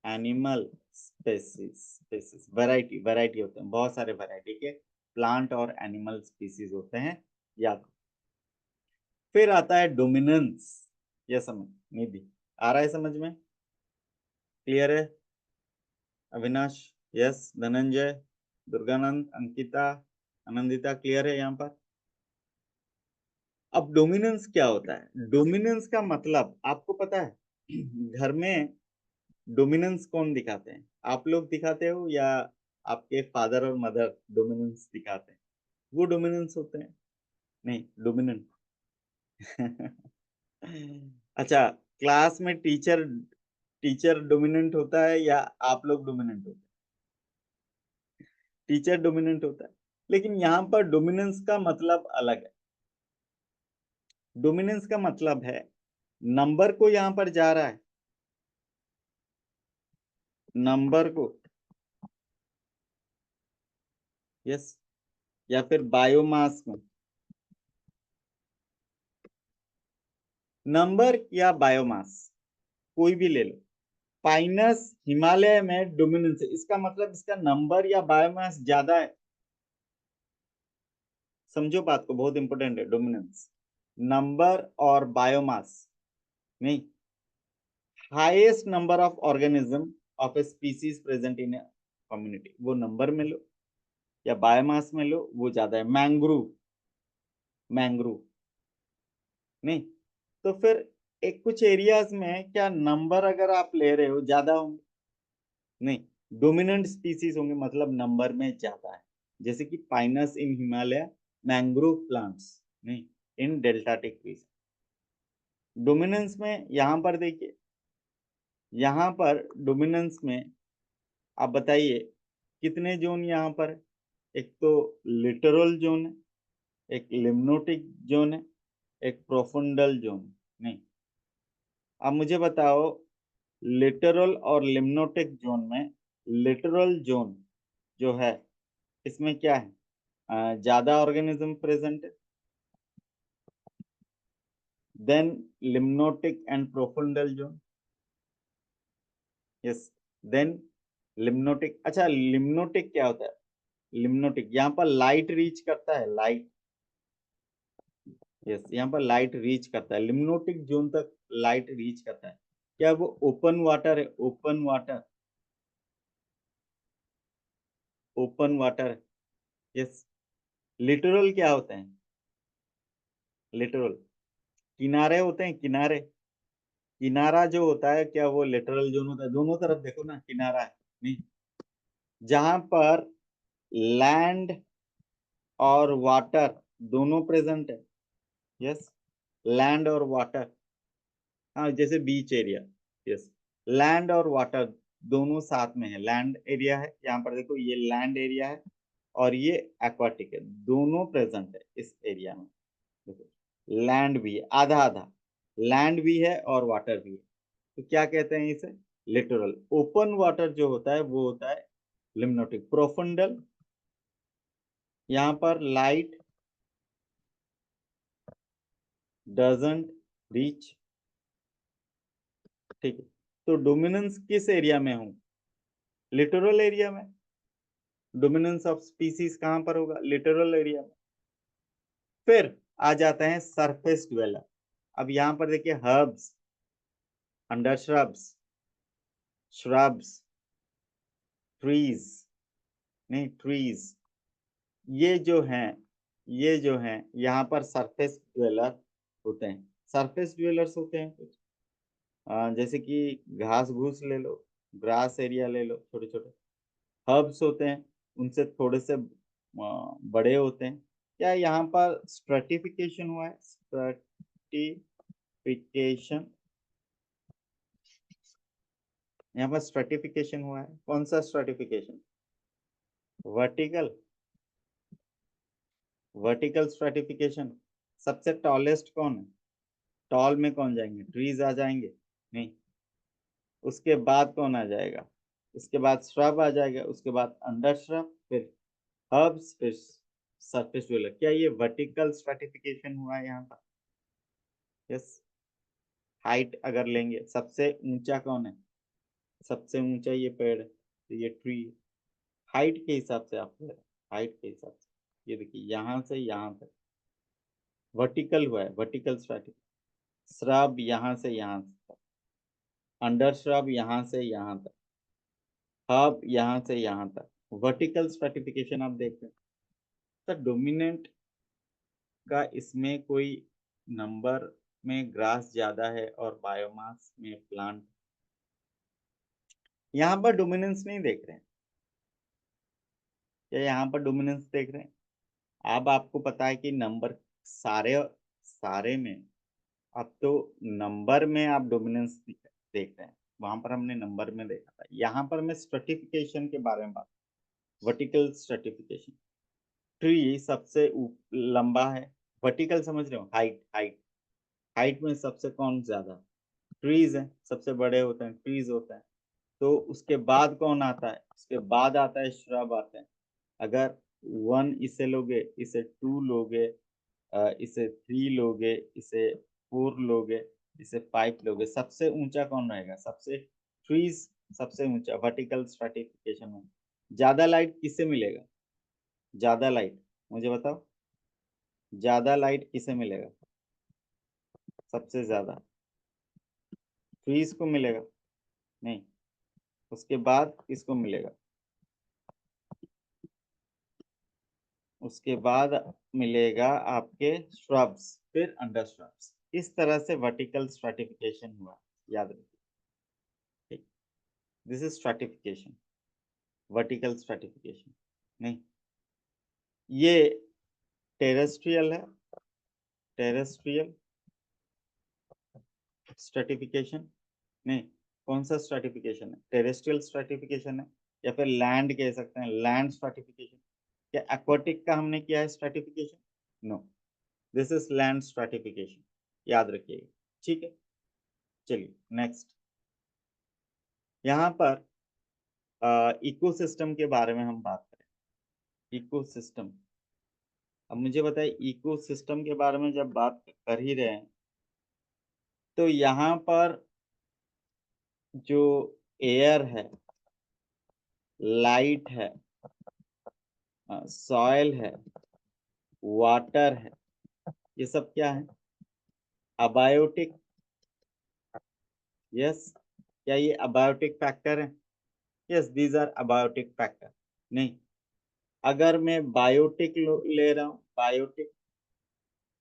animal species, species, variety, variety होते हैं, बहुत सारे वैरायटी के प्लांट और एनिमल स्पीसीज होते हैं, याद। फिर आता है डोमिनेंस, ये समझ, निधि आ रहा है समझ में? क्लियर है? अविनाश, यस, धनंजय, दुर्गानंद, अंकिता, आनंदिता, क्लियर है यहाँ पर? अब डोमिनेंस क्या होता है? डोमिनेंस का मतलब आपको पता है? घर में डोमिनेंस कौन दिखाते हैं? आप लोग दिखाते हो या आपके फादर और मदर डोमिनेंस दिखाते हैं? वो डोमिनेंस होते हैं? नहीं, डोमिनेंट। अच्छा, क्लास में टीचर टीचर डोमिनेंट होता है या आप लोग डोमिनेंट होते हैं? टीचर डोमिनेंट होता है, लेकिन यहाँ पर डोमिनेंस का मतलब अलग है। डोमिनेंस का मतलब है नंबर को यहाँ पर जा रहा है, नंबर को, यस, या फिर बायोमास में, नंबर या बायोमास कोई भी ले लो। पाइनस हिमालय में डोमिनेंस है, इसका मतलब इसका नंबर या बायोमास ज्यादा है। समझो बात को, बहुत इंपॉर्टेंट है डोमिनेंस। नंबर और बायोमास नहीं, highest number of organism of a species present in a community, वो नंबर में लो या बायोमास में लो, वो ज्यादा है। मैंग्रोव, मैंग्रोव नहीं, तो फिर एक कुछ एरियाज में क्या नंबर अगर आप ले रहे हो ज्यादा होंगे? नहीं, डोमिनेंट स्पीसीज होंगे, मतलब नंबर में ज्यादा है। जैसे कि पाइनस इन हिमालय, मैंग्रोव प्लांट्स नहीं इन डेल्टाटिक रीजन। डोमिनेंस में यहां पर देखिए, यहां पर डोमिनेंस में आप बताइए कितने जोन यहाँ पर है? एक तो लिटरल जोन है, एक लिम्नोटिक जोन है, एक प्रोफुंडल जोन। नहीं, अब मुझे बताओ, लिटरल और लिम्नोटिक जोन में, लिटरल जोन जो है इसमें क्या है? ज्यादा ऑर्गेनिज्म प्रेजेंट है than limnetic and profundal zone. Yes, than limnetic. अच्छा, लिम्नोटिक क्या होता है? लिम्नोटिक यहाँ पर लाइट रीच करता है, लाइट। यस, यहाँ पर लाइट रीच करता है, लिम्नोटिक जोन तक लाइट रीच करता है। क्या वो ओपन वाटर है? Open water, open water. Yes. Literal क्या होते हैं? लिटरल किनारे होते हैं, किनारे। किनारा जो होता है, क्या वो लिटरल जोन होता है? दोनों तरफ देखो ना, किनारा है नहीं, जहां पर लैंड और वाटर दोनों प्रेजेंट है। यस, लैंड और वाटर। हाँ, जैसे बीच एरिया। यस, लैंड और वाटर दोनों साथ में है। लैंड एरिया है, यहाँ पर देखो ये लैंड एरिया है और ये एक्वाटिक है, दोनों प्रेजेंट है इस एरिया में। देखो, लैंड भी है, आधा आधा लैंड भी है और वाटर भी है, तो क्या कहते हैं इसे? लिटरल। ओपन वाटर जो होता है वो होता है लिम्नोटिक। प्रोफुंडल, यहाँ पर लाइट डजंट रीच। ठीक है, तो डोमिनेंस किस एरिया में हूं? लिटरल एरिया में। डोमिनेंस ऑफ स्पीसीज कहां पर होगा? लिटरल एरिया में। फिर आ जाते हैं सरफेस ड्वेलर। अब यहां पर देखिए, herbs, under shrubs, shrubs, trees नहीं, ट्रीज, ये जो हैं, ये जो हैं यहाँ पर सरफेस ड्वेलर होते हैं। सरफेस ड्वेलर्स होते हैं कुछ जैसे कि घास घूस ले लो, ग्रास एरिया ले लो, छोटे छोटे। हर्ब्स होते हैं, उनसे थोड़े से बड़े होते हैं। क्या यहाँ पर स्ट्रेटिफिकेशन हुआ है? स्ट्रेटिफिकेशन, यहाँ पर स्ट्रेटिफिकेशन हुआ है। कौन सा स्ट्रेटिफिकेशन? Vertical, vertical stratification. सबसे टॉलेस्ट कौन है? टॉल में कौन जाएंगे? ट्रीज आ जाएंगे नहीं, उसके बाद कौन आ जाएगा? उसके बाद श्रब आ जाएगा, उसके बाद अंडर श्रब, फिर हर्ब्स, फिर सरफेस ड्वेलर। क्या ये वर्टिकल स्ट्रेटिफिकेशन हुआ है यहाँ पर? यस। हाइट अगर लेंगे, सबसे ऊंचा कौन है? सबसे ऊंचा ये पेड़ है, तो ये ट्री। हाइट के हिसाब से आप ले रहे हैं, हाइट के हिसाब से ये देखिए यहाँ से यहाँ तक वर्टिकल हुआ है, वर्टिकल स्ट्रेटिफिकेशन। श्रब यहाँ से यहाँ तक, अंडर श्रब यहाँ से यहाँ तक, हर्ब यहाँ से यहाँ तक, वर्टिकल स्ट्रेटिफिकेशन आप देख रहे हैं। तो डोमिनेंट का इसमें कोई नंबर में ग्रास ज्यादा है और बायोमास में प्लांट। यहाँ पर डोमिनेंस नहीं देख रहे हैं क्या? यहाँ पर डोमिनेंस देख रहे हैं? अब आपको पता है कि नंबर सारे सारे में, अब तो नंबर में आप डोमिनेंस देख रहे हैं। वहां पर हमने नंबर में देखा था। यहाँ पर मैं स्ट्रेटिफिकेशन के बारे में बात, वर्टिकल स्ट्रेटिफिकेशन। ट्री सबसे लंबा है, वर्टिकल समझ रहे हो, हाइट हाइट। हाइट में सबसे कौन ज्यादा? ट्रीज है, सबसे बड़े होते हैं ट्रीज होते हैं। तो उसके बाद कौन आता है? उसके बाद आता है श्रब आते हैं। अगर वन इसे लोगे, इसे टू लोगे, इसे थ्री लोगे, इसे फोर लोगे, इसे फाइव लोगे, सबसे ऊंचा कौन रहेगा? सबसे ट्रीज सबसे ऊंचा वर्टिकल स्ट्रैटिफिकेशन में। ज्यादा लाइट किससे मिलेगा? ज्यादा लाइट मुझे बताओ, ज्यादा लाइट किसे मिलेगा? सबसे ज्यादा ट्रीज को मिलेगा? नहीं, उसके बाद किसको मिलेगा? उसके बाद मिलेगा आपके श्रब्स, फिर अंडर श्रब्स। इस तरह से वर्टिकल स्ट्रैटिफिकेशन हुआ, याद रखिए। ठीक, this is stratification, vertical stratification. नहीं, ये टेरेस्ट्रियल है, टेरेस्ट्रियल स्ट्रैटिफिकेशन। नहीं, कौन सा स्ट्रैटिफिकेशन है? टेरेस्ट्रियल स्ट्रैटिफिकेशन है, या फिर लैंड कह सकते हैं, लैंड स्ट्रैटिफिकेशन। क्या एक्वाटिक का हमने किया है stratification? No, this is land stratification, याद रखिएगा। ठीक है, चलिए नेक्स्ट। यहाँ पर इकोसिस्टम के बारे में हम बात करें। इकोसिस्टम, अब मुझे बताइए, इकोसिस्टम के बारे में जब बात कर ही रहे हैं, तो यहाँ पर जो एयर है, लाइट है, सॉइल है, वाटर है, ये सब क्या है? अबायोटिक। यस, क्या ये अबायोटिक फैक्टर है? Yes, these are abiotic factor. नहीं, अगर मैं बायोटिक ले रहा हूँ, बायोटिक,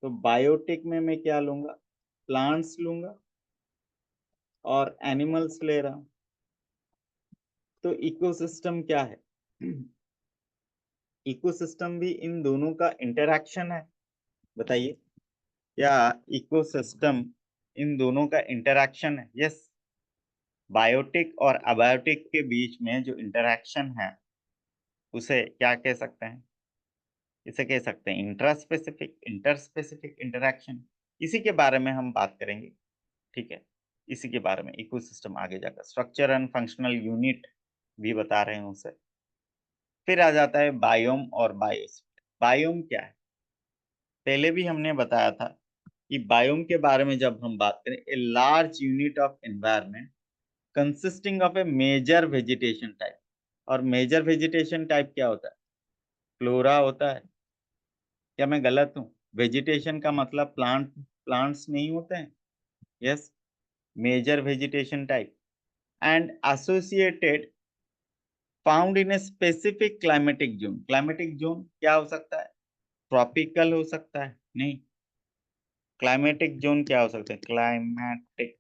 तो बायोटिक में मैं क्या लूंगा? प्लांट्स लूंगा और एनिमल्स ले रहा हूँ। तो इकोसिस्टम क्या है? इकोसिस्टम भी इन दोनों का इंटरैक्शन है। बताइए, क्या इकोसिस्टम इन दोनों का इंटरैक्शन है? यस, बायोटिक और अबायोटिक के बीच में जो इंटरैक्शन है, उसे क्या कह सकते हैं? इसे कह सकते हैं इंट्रास्पेसिफिक, इंटरस्पेसिफिक इंटरैक्शन। इसी के बारे में हम बात करेंगे। ठीक है, इसी के बारे में इकोसिस्टम आगे जाकर स्ट्रक्चर एंड फंक्शनल यूनिट भी बता रहे हैं उसे। फिर आ जाता है बायोम और बायोस्फीयर। बायोम क्या है? पहले भी हमने बताया था कि बायोम के बारे में जब हम बात करें, a large unit of environment consisting of a major vegetation type. और मेजर वेजिटेशन टाइप क्या होता है? फ्लोरा होता है। क्या मैं गलत हूँ? वेजिटेशन का मतलब प्लांट्स नहीं होते हैं? Yes, major vegetation type and associated found in a specific climatic zone. Climatic zone क्या हो सकता है? ट्रॉपिकल हो सकता है? नहीं, क्लाइमेटिक जोन क्या हो सकता है? क्लाइमेटिक,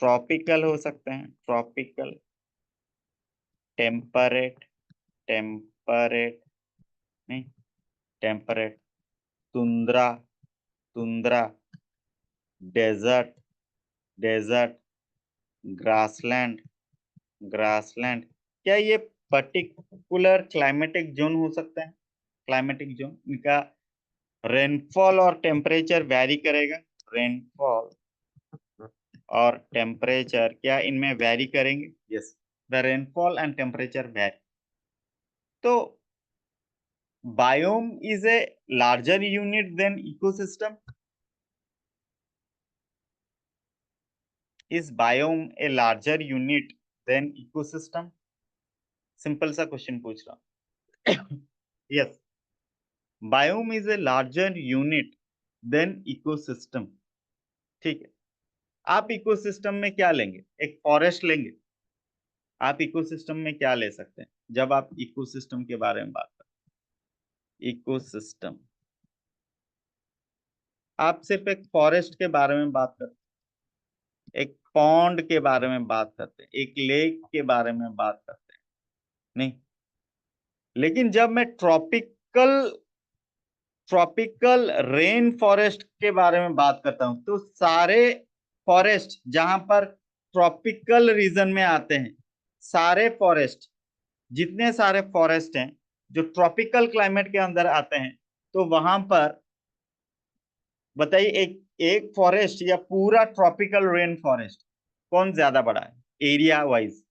ट्रॉपिकल हो सकते हैं, ट्रॉपिकल, टेम्परेट, टेम्परेट नहीं, temperate, tundra, tundra, desert, desert, grassland, grassland. क्या ये पर्टिकुलर क्लाइमेटिक जोन हो सकते हैं? क्लाइमेटिक जोन, इनका रेनफॉल और टेम्परेचर वैरी करेगा। रेनफॉल और टेम्परेचर क्या इनमें वैरी करेंगे? Yes, the rainfall and temperature vary. तो biome is a larger unit then ecosystem. Is biome a larger unit then ecosystem? Simple सा क्वेश्चन पूछ रहा हूँ। Yes, biome is a larger unit then ecosystem. ठीक है, आप इकोसिस्टम में क्या लेंगे? एक फॉरेस्ट लेंगे। आप इकोसिस्टम में क्या ले सकते हैं जब आप इकोसिस्टम के बारे में बात करें? इकोसिस्टम, आप सिर्फ एक फॉरेस्ट के बारे में बात करते हैं, एक पॉन्ड के बारे में बात करते हैं, एक लेक के बारे में बात करते हैं, नहीं। लेकिन जब मैं ट्रॉपिकल रेन फॉरेस्ट के बारे में बात करता हूं, तो सारे फॉरेस्ट जहां पर ट्रॉपिकल रीजन में आते हैं, सारे फॉरेस्ट, जितने सारे फॉरेस्ट हैं जो ट्रॉपिकल क्लाइमेट के अंदर आते हैं, तो वहां पर बताइए एक एक फॉरेस्ट या पूरा ट्रॉपिकल रेन फॉरेस्ट कौन ज्यादा बड़ा है एरिया वाइज?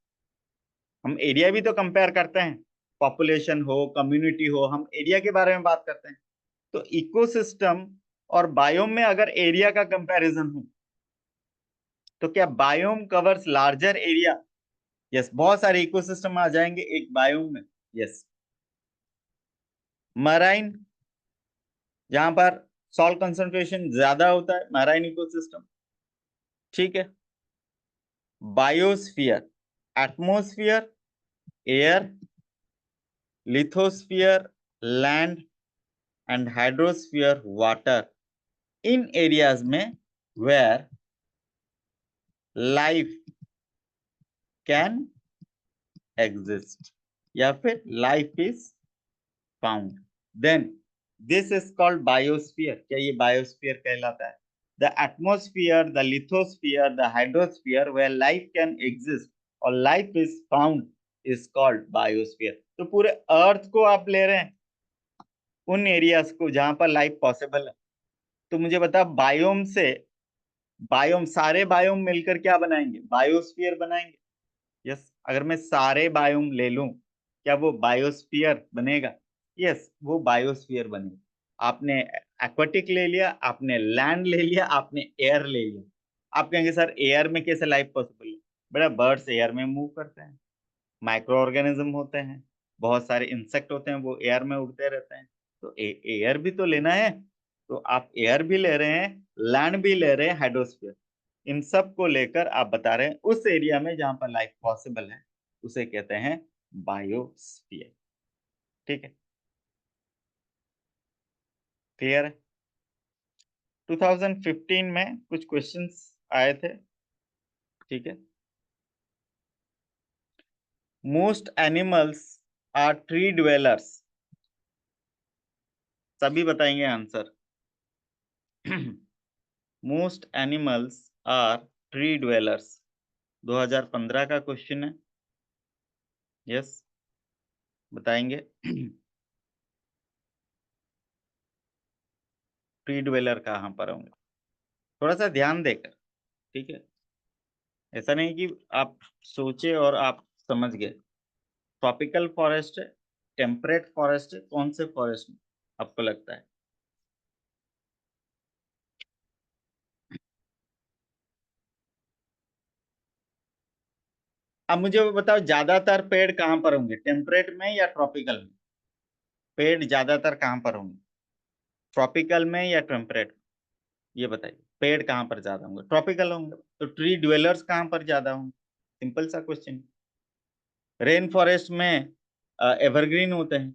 हम एरिया भी तो कंपेयर करते हैं, पॉपुलेशन हो, कम्युनिटी हो, हम एरिया के बारे में बात करते हैं। तो इकोसिस्टम और बायोम में अगर एरिया का कंपैरिजन हो, तो क्या biome covers larger area? Yes, बहुत सारे इकोसिस्टम आ जाएंगे एक बायोम में। यस, मराइन, जहां पर सॉल्ट कंसंट्रेशन ज्यादा होता है, मराइन इकोसिस्टम। ठीक है। Biosphere, atmosphere, air, lithosphere, land, and hydrosphere, water, in areas में वेयर लाइफ कैन एग्जिस्ट या फिर life is found, then this is called biosphere. क्या ये बायोस्फीयर कहलाता है? The atmosphere, the lithosphere, the hydrosphere where life can exist और life is found is called biosphere. तो पूरे अर्थ को आप ले रहे हैं, उन एरियाज को जहां पर लाइफ पॉसिबल है। तो मुझे बता, बायोम से, बायोम, सारे बायोम मिलकर क्या बनाएंगे? बायोस्फीयर बनाएंगे। यस, अगर मैं सारे बायोम ले लूं, क्या वो बायोस्फीयर बनेगा? यस, वो बायोस्फीयर बनेगा। आपने एक्वाटिक ले लिया, आपने लैंड ले लिया, आपने एयर ले लिया। आप कहेंगे सर एयर में कैसे लाइफ पॉसिबल है? बेटा, बर्ड्स एयर में मूव करते हैं, माइक्रो ऑर्गेनिज्म होते हैं, बहुत सारे इंसेक्ट होते हैं, वो एयर में उड़ते रहते हैं। तो एयर भी तो लेना है। तो आप एयर भी ले रहे हैं, लैंड भी ले रहे हैं, हाइड्रोस्फीयर, इन सब को लेकर आप बता रहे हैं उस एरिया में जहां पर लाइफ पॉसिबल है, उसे कहते हैं बायोस्फीयर। ठीक है, क्लियर है? 2015 में कुछ क्वेश्चंस आए थे। ठीक है। Most animals are tree dwellers, सभी बताएंगे answer. Most animals are tree dwellers, 2015 का क्वेश्चन है। यस, बताएंगे। ट्री ड्वेलर कहाँ पर होंगे? थोड़ा सा ध्यान देकर। ठीक है, ऐसा नहीं कि आप सोचे और आप समझ गए। ट्रॉपिकल फॉरेस्ट है, टेम्परेट फॉरेस्ट है, कौन से फॉरेस्ट में आपको लगता है? अब मुझे वो बताओ, ज्यादातर पेड़ कहाँ पर होंगे, टेम्परेट में या ट्रॉपिकल में? पेड़ ज्यादातर कहाँ पर होंगे, ट्रॉपिकल में या टेम्परेट में? ये बताइए, पेड़ कहाँ पर ज्यादा होंगे? ट्रॉपिकल होंगे। तो ट्री ड्वेलर्स कहाँ पर ज्यादा होंगे? सिंपल सा क्वेश्चन। रेन फॉरेस्ट में एवरग्रीन होते हैं,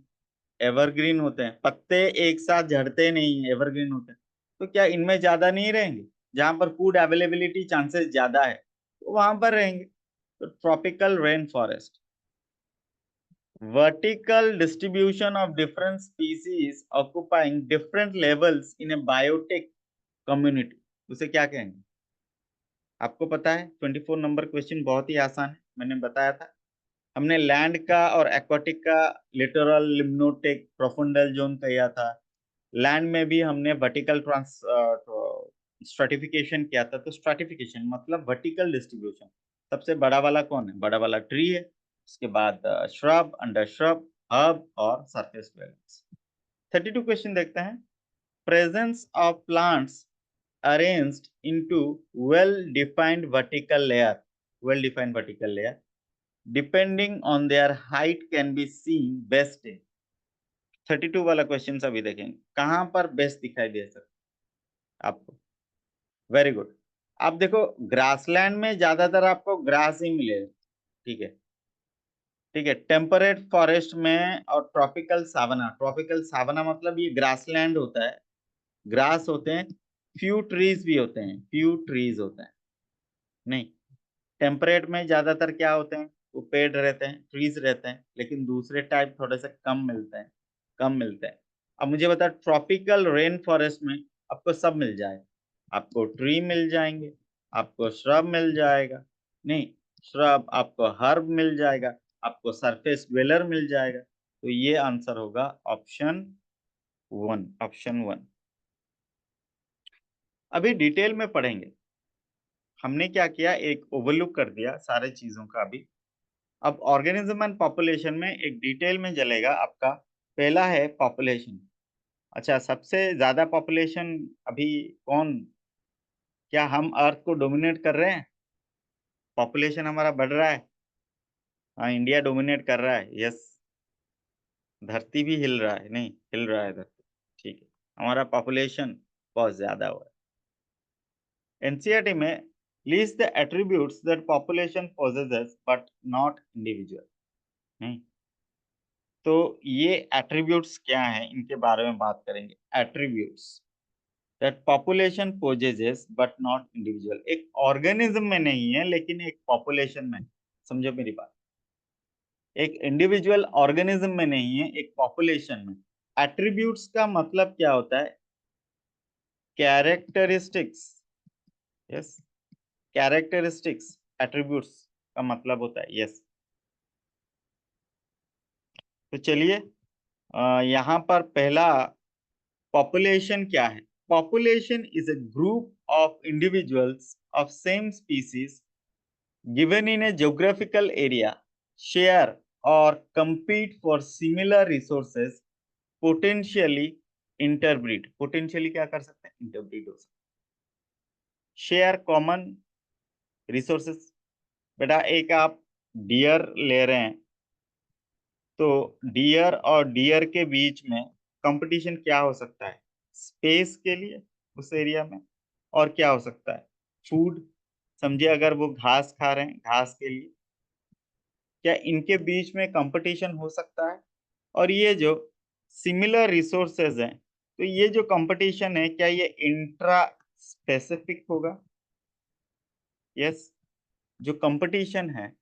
एवरग्रीन होते हैं, पत्ते एक साथ झड़ते नहीं, एवरग्रीन होते हैं। तो क्या इनमें ज्यादा नहीं रहेंगे? जहां पर फूड अवेलेबिलिटी चांसेस ज्यादा है, तो वहां पर रहेंगे। तो tropical rain forest, vertical distribution of different species occupying different levels in a biotic community, उसे क्या कहेंगे? आपको पता है 24 नंबर क्वेश्चन बहुत ही आसान है, मैंने बताया था। हमने लैंड का और एक्वाटिक का लिटोरल, लिम्नोटिक, प्रोफुंडल जोन किया था। लैंड में भी हमने वर्टिकल ट्रांस स्ट्रैटिफिकेशन किया था। तो स्ट्रैटिफिकेशन मतलब वर्टिकल डिस्ट्रीब्यूशन। सबसे बड़ा वाला कौन है? बड़ा वाला ट्री है, उसके बाद श्रब, अंडर श्रब, हर्ब और सरफेस वेल्स। 32 क्वेश्चन देखते हैं। Presence of plants arranged into well defined vertical layer, well defined vertical layer depending on their height can be seen best in। 32 वाला क्वेश्चन अभी देखेंगे, कहां पर बेस्ट दिखाई दे सकता आपको? Very good. आप देखो, ग्रासलैंड में ज्यादातर आपको ग्रास ही मिलेगा। ठीक है, ठीक है। टेम्परेट फॉरेस्ट में और ट्रॉपिकल सावना, ट्रॉपिकल सावना मतलब ये ग्रासलैंड होता है, ग्रास होते हैं, फ्यू ट्रीज भी होते हैं, फ्यू ट्रीज होते हैं। नहीं, टेम्परेट में ज्यादातर क्या होते हैं, वो पेड़ रहते हैं, ट्रीज रहते हैं, लेकिन दूसरे टाइप थोड़े से कम मिलते हैं, कम मिलते हैं। अब मुझे बता, ट्रॉपिकल रेन फॉरेस्ट में आपको सब मिल जाएगा, आपको ट्री मिल जाएंगे, आपको श्रब मिल जाएगा, नहीं श्रब, आपको हर्ब मिल जाएगा, आपको सरफेस ड्वेलर मिल जाएगा। तो ये आंसर होगा ऑप्शन 1, ऑप्शन 1। अभी डिटेल में पढ़ेंगे। हमने क्या किया, एक ओवरलुक कर दिया सारे चीजों का। अभी अब ऑर्गेनिज्म एंड पॉपुलेशन में एक डिटेल में चलेगा आपका। पहला है पॉपुलेशन। अच्छा, सबसे ज्यादा पॉपुलेशन अभी कौन, क्या हम अर्थ को डोमिनेट कर रहे हैं? पॉपुलेशन हमारा बढ़ रहा है। हाँ, इंडिया डोमिनेट कर रहा है, यस। धरती भी हिल रहा है, नहीं हिल रहा है धरती, ठीक है। हमारा पॉपुलेशन बहुत ज्यादा हुआ है। एनसीईआरटी में list the attributes that population possesses but not individual. नहीं, तो ये एट्रीब्यूट्स क्या हैं, इनके बारे में बात करेंगे। Attributes that population possesses but not individual, एक ऑर्गेनिज्म में नहीं है लेकिन एक पॉपुलेशन में। समझो मेरी बात, एक इंडिविजुअल ऑर्गेनिज्म में नहीं है, एक पॉपुलेशन में। एट्रीब्यूट्स का मतलब क्या होता है? कैरेक्टरिस्टिक्स, यस, कैरेक्टरिस्टिक्स एट्रीब्यूट्स का मतलब होता है, यस। तो चलिए, यहाँ पर पहला पॉपुलेशन क्या है? Population is a group of individuals of same species given in a geographical area share or compete for similar resources, potentially interbreed। potentially क्या कर सकते हैं? interbreed हो सकते हैं। share common resources, बेटा एक आप डियर ले रहे हैं, तो डियर और डियर के बीच में कंपटीशन क्या हो सकता है? स्पेस के लिए उस एरिया में। और क्या हो सकता है? फूड। समझिए अगर वो घास खा रहे हैं, घास के लिए क्या इनके बीच में कंपटीशन हो सकता है? और ये जो सिमिलर रिसोर्सेज हैं, तो ये जो कंपटीशन है क्या ये इंट्रा स्पेसिफिक होगा? यस, जो कंपटीशन है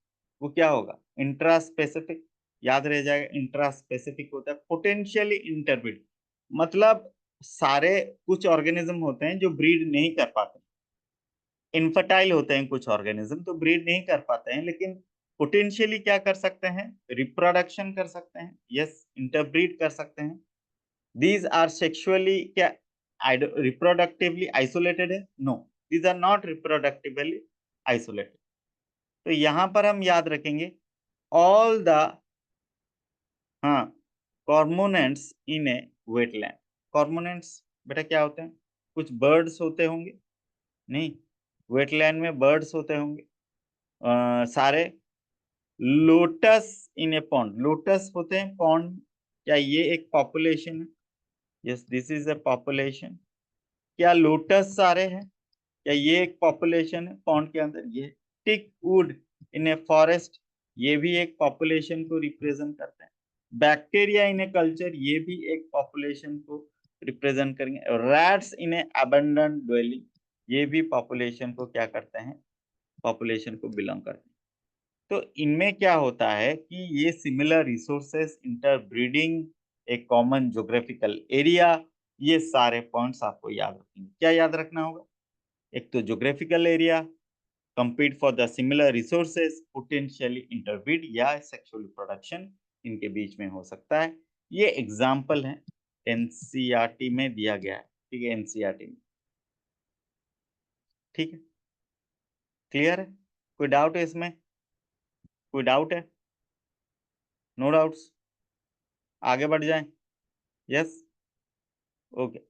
वो क्या होगा? Intra specific. याद रह जाएगा, इंट्रा स्पेसिफिक होता है। पोटेंशियली इंटरब्रीड मतलब सारे, कुछ ऑर्गेनिज्म होते हैं जो ब्रीड नहीं कर पाते, इनफर्टाइल होते हैं कुछ ऑर्गेनिज्म, तो ब्रीड नहीं कर पाते हैं, लेकिन पोटेंशियली क्या कर सकते हैं? रिप्रोडक्शन कर सकते हैं, यस, इंटरब्रीड कर सकते हैं। दीज आर सेक्सुअली क्या रिप्रोडक्टिवली आइसोलेटेड है? No, these are not reproductively isolated. तो यहां पर हम याद रखेंगे ऑल द, हाँ, कॉर्मोनेंट्स इन ए वेटलैंड। कॉर्मोनेंट्स बेटा क्या होते हैं? कुछ बर्ड्स होते होंगे, नहीं, वेटलैंड में बर्ड्स होते होंगे, सारे। Lotus in A pond, lotus होते हैं पॉन्ड, क्या ये एक पॉपुलेशन है? Yes, this is a population. क्या लोटस सारे हैं? क्या ये एक पॉपुलेशन है पॉन्ड के अंदर? ये टिक वुड इन ए फॉरेस्ट, ये भी एक पॉपुलेशन को रिप्रेजेंट करते हैं। बैक्टीरिया इन ए कल्चर, ये भी एक पॉपुलेशन को रिप्रेजेंट करेंगे। रैट्स इन ए अबंडेंट ड्वेलिंग, ये भी पॉपुलेशन को क्या करते हैं? पॉपुलेशन को बिलोंग करते हैं। तो इनमें क्या होता है कि ये सिमिलर रिसोर्सेस, इंटरब्रीडिंग, एक कॉमन ज्योग्राफिकल एरिया, ये सारे पॉइंट्स आपको याद रखेंगे। क्या याद रखना होगा? एक तो geographical area, compete for the similar resources, potentially interbreed या sexual reproduction इनके बीच में हो सकता है। ये एग्जाम्पल है, एनसीईआरटी में दिया गया है, ठीक है, एनसीईआरटी में। ठीक है, क्लियर है? कोई डाउट है इसमें? कोई डाउट है? नो डाउट्स, आगे बढ़ जाएं। Yes, okay.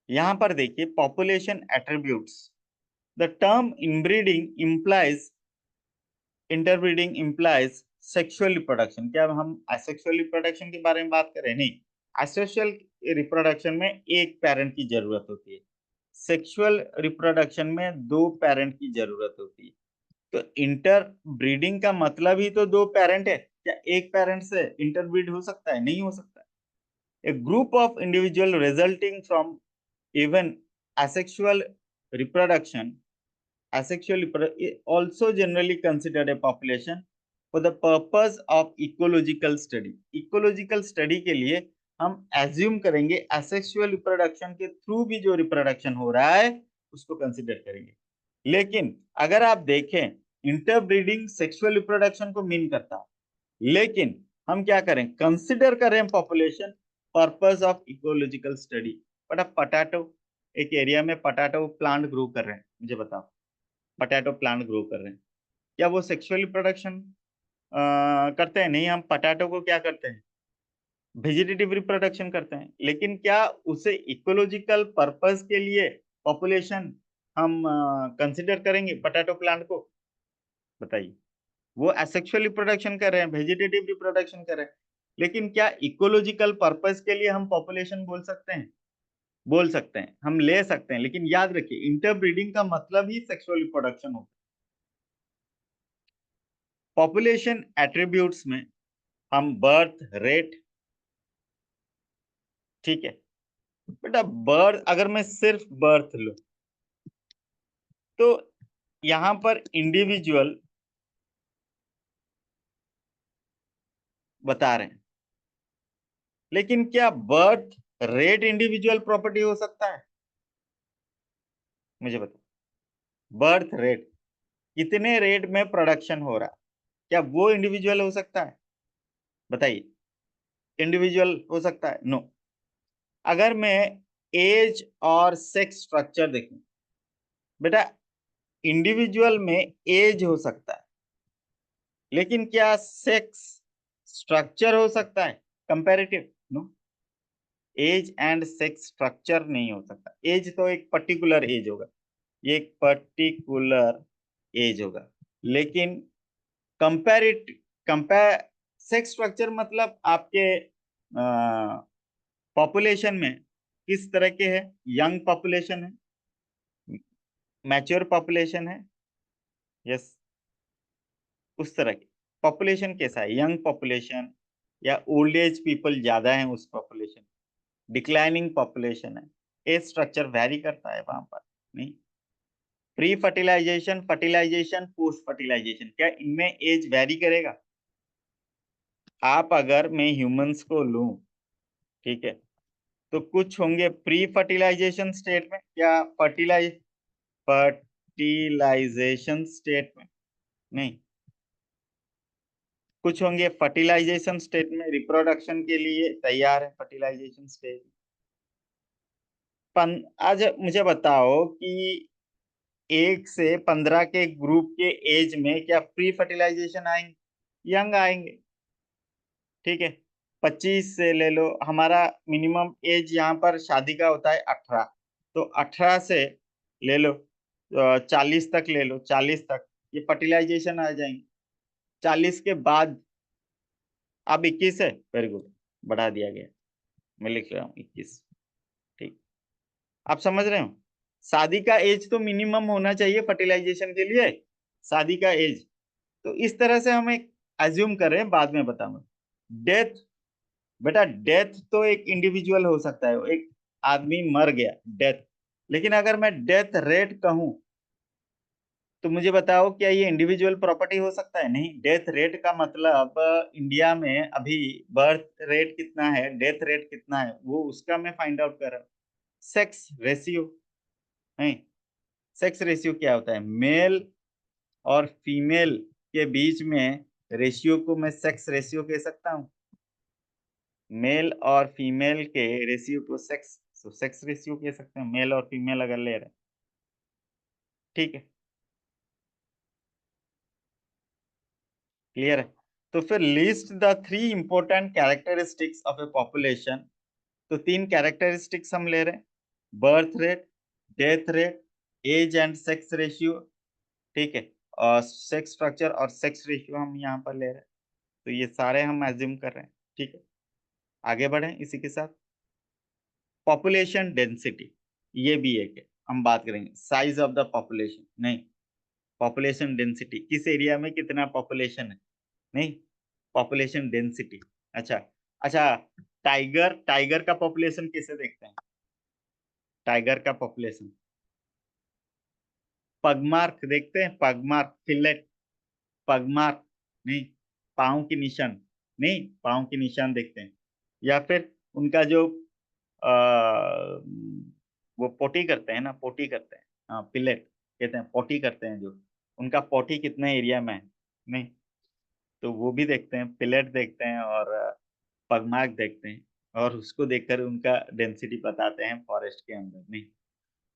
यहाँ पर देखिए, population attributes. The term inbreeding implies, interbreeding implies sexual reproduction. क्या हम असेक्सुअल रिप्रोडक्शन के बारे में बात कर रहे हैं? नहीं, असेक्सुअल रिप्रोडक्शन में एक पेरेंट की जरूरत होती है, सेक्सुअल रिप्रोडक्शन में दो पेरेंट की जरूरत होती है। तो इंटर ब्रीडिंग का मतलब ही तो दो पेरेंट है। क्या एक पेरेंट से इंटरब्रीड हो सकता है? नहीं हो सकता। A group of individual resulting from even asexual reproduction, also generally considered a population for the purpose of ecological study. Ecological study के लिए हम assume करेंगे asexual reproduction के थ्रू भी जो reproduction हो रहा है उसको कंसिडर करेंगे। लेकिन अगर आप देखें इंटरब्रीडिंग सेक्सुअल रिप्रोडक्शन को मीन करता है, लेकिन हम क्या करें, कंसिडर करें population purpose of ecological study. But अब पटाटो, एक एरिया में पटाटो प्लांट ग्रो कर रहे हैं, मुझे बताओ पटाटो प्लांट ग्रो कर रहे हैं, क्या वो सेक्सुअल रिप्रोडक्शन करते हैं? नहीं, हम पटाटो को क्या करते हैं, वेजिटेटिव रिप्रोडक्शन करते हैं। लेकिन क्या उसे इकोलॉजिकल पर्पस के लिए पॉपुलेशन हम कंसिडर करेंगे पोटैटो प्लांट को? बताइए, वो एसेक्सुअल रिप्रोडक्शन कर रहे हैं, वेजिटेटिव रिप्रोडक्शन कर रहे हैं, लेकिन क्या इकोलॉजिकल पर्पस के लिए हम पॉपुलेशन बोल सकते हैं? बोल सकते हैं, हम ले सकते हैं, लेकिन याद रखिए इंटरब्रीडिंग का मतलब ही सेक्सुअल रिप्रोडक्शन होता है। पॉपुलेशन एट्रीब्यूट्स में हम बर्थ रेट, ठीक है बेटा, बर्थ, अगर मैं सिर्फ बर्थ लूं तो यहां पर इंडिविजुअल बता रहे हैं, लेकिन क्या बर्थ रेट इंडिविजुअल प्रॉपर्टी हो सकता है? मुझे बताओ, बर्थ रेट, कितने रेट में प्रोडक्शन हो रहा है, क्या वो इंडिविजुअल हो सकता है? बताइए, इंडिविजुअल हो सकता है? नो। अगर मैं एज और सेक्स स्ट्रक्चर देखूं, बेटा इंडिविजुअल में एज हो सकता है, लेकिन क्या सेक्स स्ट्रक्चर हो सकता है comparative? No, age and sex structure नहीं हो सकता। एज तो एक पर्टिकुलर एज होगा, ये एक पर्टिकुलर एज होगा, लेकिन कंपेयर सेक्स स्ट्रक्चर मतलब आपके पॉपुलेशन में किस तरह के है, यंग पॉपुलेशन है, मैच्योर पॉपुलेशन है, यस, उस तरह की पॉपुलेशन कैसा है, यंग पॉपुलेशन या ओल्ड एज पीपल ज्यादा है उस पॉपुलेशन, डिक्लाइनिंग पॉपुलेशन है, एज स्ट्रक्चर वेरी करता है वहां पर। नहीं, pre fertilization, fertilization, post fertilization, क्या इनमें एज वेरी करेगा? आप अगर मैं ह्यूमंस को लूं, ठीक है, तो कुछ होंगे प्री फर्टिलाइजेशन स्टेट में, क्या फर्टिलाइजेशन स्टेट में? नहीं, कुछ होंगे फर्टिलाइजेशन स्टेट में, रिप्रोडक्शन के लिए तैयार है फर्टिलाइजेशन स्टेट। आज मुझे बताओ कि 1 से 15 के ग्रुप के एज में क्या प्री फर्टिलाइजेशन आएंगे, यंग आएंगे, ठीक है। 25 से ले लो, हमारा मिनिमम एज यहाँ पर शादी का होता है 18, तो 18 से ले लो 40 तक, ले लो 40 तक, ये फर्टिलाइजेशन आ जाएंगे। 40 के बाद अब 21 है, वेरी गुड, बढ़ा दिया गया, मैं लिख रहा हूँ 21, ठीक। आप समझ रहे हो, शादी का एज तो मिनिमम होना चाहिए फर्टिलाइजेशन के लिए, शादी का एज। तो इस तरह से हम एक एज्यूम कर रहे हैं, बाद में बताऊंगा। डेथ, बेटा डेथ तो एक इंडिविजुअल हो सकता है, एक आदमी मर गया, डेथ। लेकिन अगर मैं डेथ रेट कहूं तो मुझे बताओ, क्या ये इंडिविजुअल प्रॉपर्टी हो सकता है? नहीं, डेथ रेट का मतलब इंडिया में अभी बर्थ रेट कितना है, डेथ रेट कितना है, वो उसका मैं फाइंड आउट कर रहा हूँ। सेक्स रेशियो, नहीं, सेक्स रेशियो क्या होता है, मेल और फीमेल के बीच में रेशियो को मैं सेक्स रेशियो कह सकता हूँ। मेल और फीमेल के रेशियो को सेक्स रेशियो कह सकते हैं, मेल और फीमेल अगर ले रहे हैं, ठीक है, क्लियर है। तो फिर list the 3 important characteristics of a population. तो 3 कैरेक्टरिस्टिक्स हम ले रहे हैं, birth rate, death rate, age and sex ratio, ठीक है, और सेक्स स्ट्रक्चर और सेक्स रेशियो हम यहाँ पर ले रहे हैं। तो ये सारे हम एज्यूम कर रहे हैं, ठीक है। आगे बढ़े इसी के साथ, पॉपुलेशन डेंसिटी, ये भी एक है, हम बात करेंगे साइज ऑफ द पॉपुलेशन, नहीं, पॉपुलेशन डेंसिटी, किस एरिया में कितना पॉपुलेशन है, नहीं, पॉपुलेशन डेंसिटी। अच्छा अच्छा, टाइगर, टाइगर का पॉपुलेशन कैसे देखते हैं? टाइगर का पॉपुलेशन। पगमार्क देखते हैं, पगमार्क, फिलेट, पगमार्क, नहीं, पाँव की निशान, नहीं, पाँव की निशान देखते हैं। या फिर उनका जो आ, वो पोटी करते हैं ना, पोटी करते हैं, हाँ, पिलेट कहते हैं, पोटी करते हैं जो, उनका पोटी कितने एरिया में है, नहीं, तो वो भी देखते हैं, पिलेट देखते हैं और पगमार्क देखते हैं, और उसको देखकर उनका डेंसिटी बताते हैं फॉरेस्ट के अंदर। नहीं,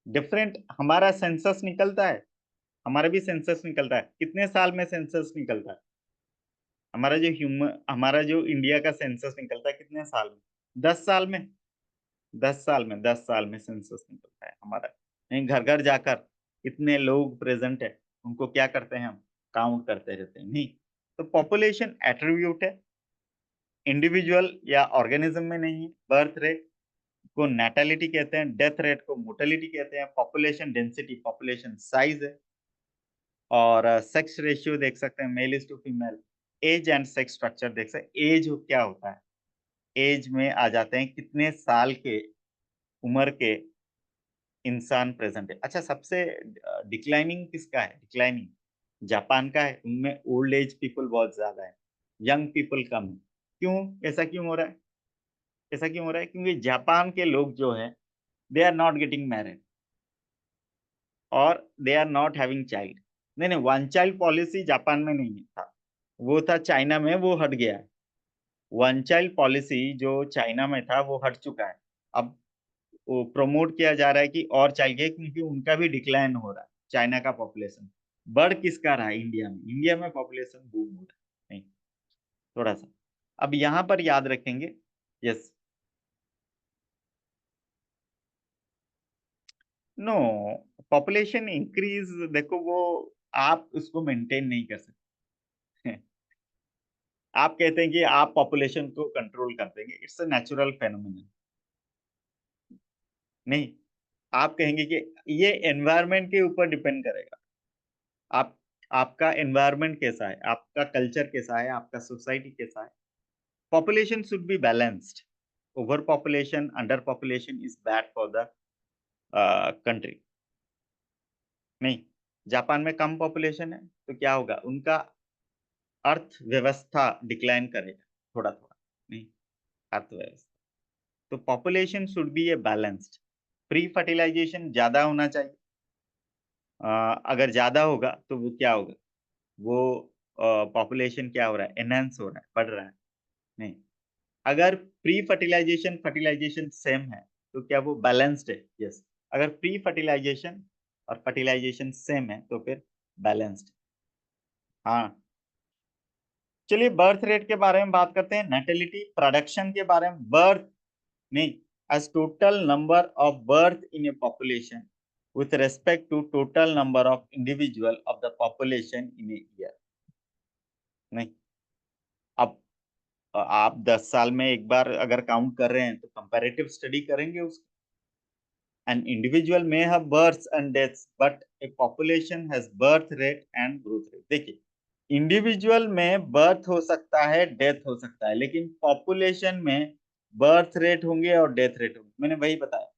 डिफरेंट, हमारा सेंसस निकलता है, हमारा भी सेंसस निकलता है, कितने साल में सेंसस निकलता है? हमारा जो इंडिया का सेंसस निकलता है कितने साल में? 10 साल में, 10 साल में, 10 साल में सेंसस निकलता है हमारा। नहीं, घर घर जाकर कितने लोग प्रेजेंट है उनको क्या करते हैं हम, काउंट करते रहते हैं। नहीं, तो पॉपुलेशन एट्रीब्यूट है, इंडिविजुअल या ऑर्गेनिज्म में नहीं है। बर्थ रेट को नेटेलिटी कहते हैं, डेथ रेट को मोर्टेलिटी कहते हैं, पॉपुलेशन डेंसिटी पॉपुलेशन साइज है, और सेक्स रेशियो देख सकते हैं, male is to female. Age and sex structure देख सकते हैं, एज क्या होता है, एज में आ जाते हैं कितने साल के उम्र के इंसान प्रेजेंट है। अच्छा, सबसे डिक्लाइनिंग किसका है? डिक्लाइनिंग जापान का है, उनमें ओल्ड एज पीपल बहुत ज्यादा है, यंग पीपल कम है। क्यों? ऐसा क्यों हो रहा है? ऐसा क्यों हो रहा है? क्योंकि जापान के लोग जो है, they are not getting married और they are not having child. नहीं नहीं, वन चाइल्ड पॉलिसी जापान में नहीं था, वो था चाइना में, वो हट गया है। वन चाइल्ड पॉलिसी जो चाइना में था वो हट चुका है। अब वो प्रमोट किया जा रहा है कि और चाहिए, क्योंकि उनका भी डिक्लाइन हो रहा है, चाइना का पॉपुलेशन। बढ़ किसका रहा है? इंडिया में, इंडिया में पॉपुलेशन बूम हो रहा है। नहीं, थोड़ा सा अब यहाँ पर याद रखेंगे। यस, नो, पॉपुलेशन इंक्रीज देखो, वो आप उसको मेंटेन नहीं कर सकते। आप कहते हैं कि आप पॉपुलेशन को कंट्रोल कर देंगे, इट्स अ नेचुरल फेनोमेनन। नहीं, आप कहेंगे कि ये एनवायरनमेंट के ऊपर डिपेंड करेगा। आप, आपका एनवायरनमेंट कैसा है, आपका कल्चर कैसा है, आपका सोसाइटी कैसा है। Population should be balanced. Over population, under population is bad for the country. नहीं, जापान में कम पॉपुलेशन है तो क्या होगा, उनका अर्थव्यवस्था डिक्लाइन करेगा थोड़ा थोड़ा। नहीं, अर्थव्यवस्था, तो population should be a balanced. Pre fertilization ज्यादा होना चाहिए। अगर ज्यादा होगा तो वो क्या होगा, वो पॉपुलेशन क्या हो रहा है, एनहेंस हो रहा है, बढ़ रहा है। नहीं, अगर प्री फर्टिलाइजेशन फर्टिलाइजेशन सेम है तो क्या वो बैलेंस्ड है? यस, अगर प्री फर्टिलाइजेशन और फर्टिलाइजेशन सेम है तो फिर बैलेंस्ड। हाँ, चलिए बर्थ रेट के बारे में बात करते हैं, नेटेलिटी प्रोडक्शन के बारे में। बर्थ नहीं, as total number of birth in a population with respect to total number of individual of the population in a year। नहीं, अब आप 10 साल में एक बार अगर काउंट कर रहे हैं तो कंपैरेटिव स्टडी करेंगे उसको। An individual may have births and deaths, but a population has birth rate and growth rate। देखिए, इंडिविजुअल में बर्थ हो सकता है, डेथ हो सकता है, लेकिन पॉपुलेशन में बर्थ रेट होंगे और डेथ रेट होंगे। मैंने वही बताया,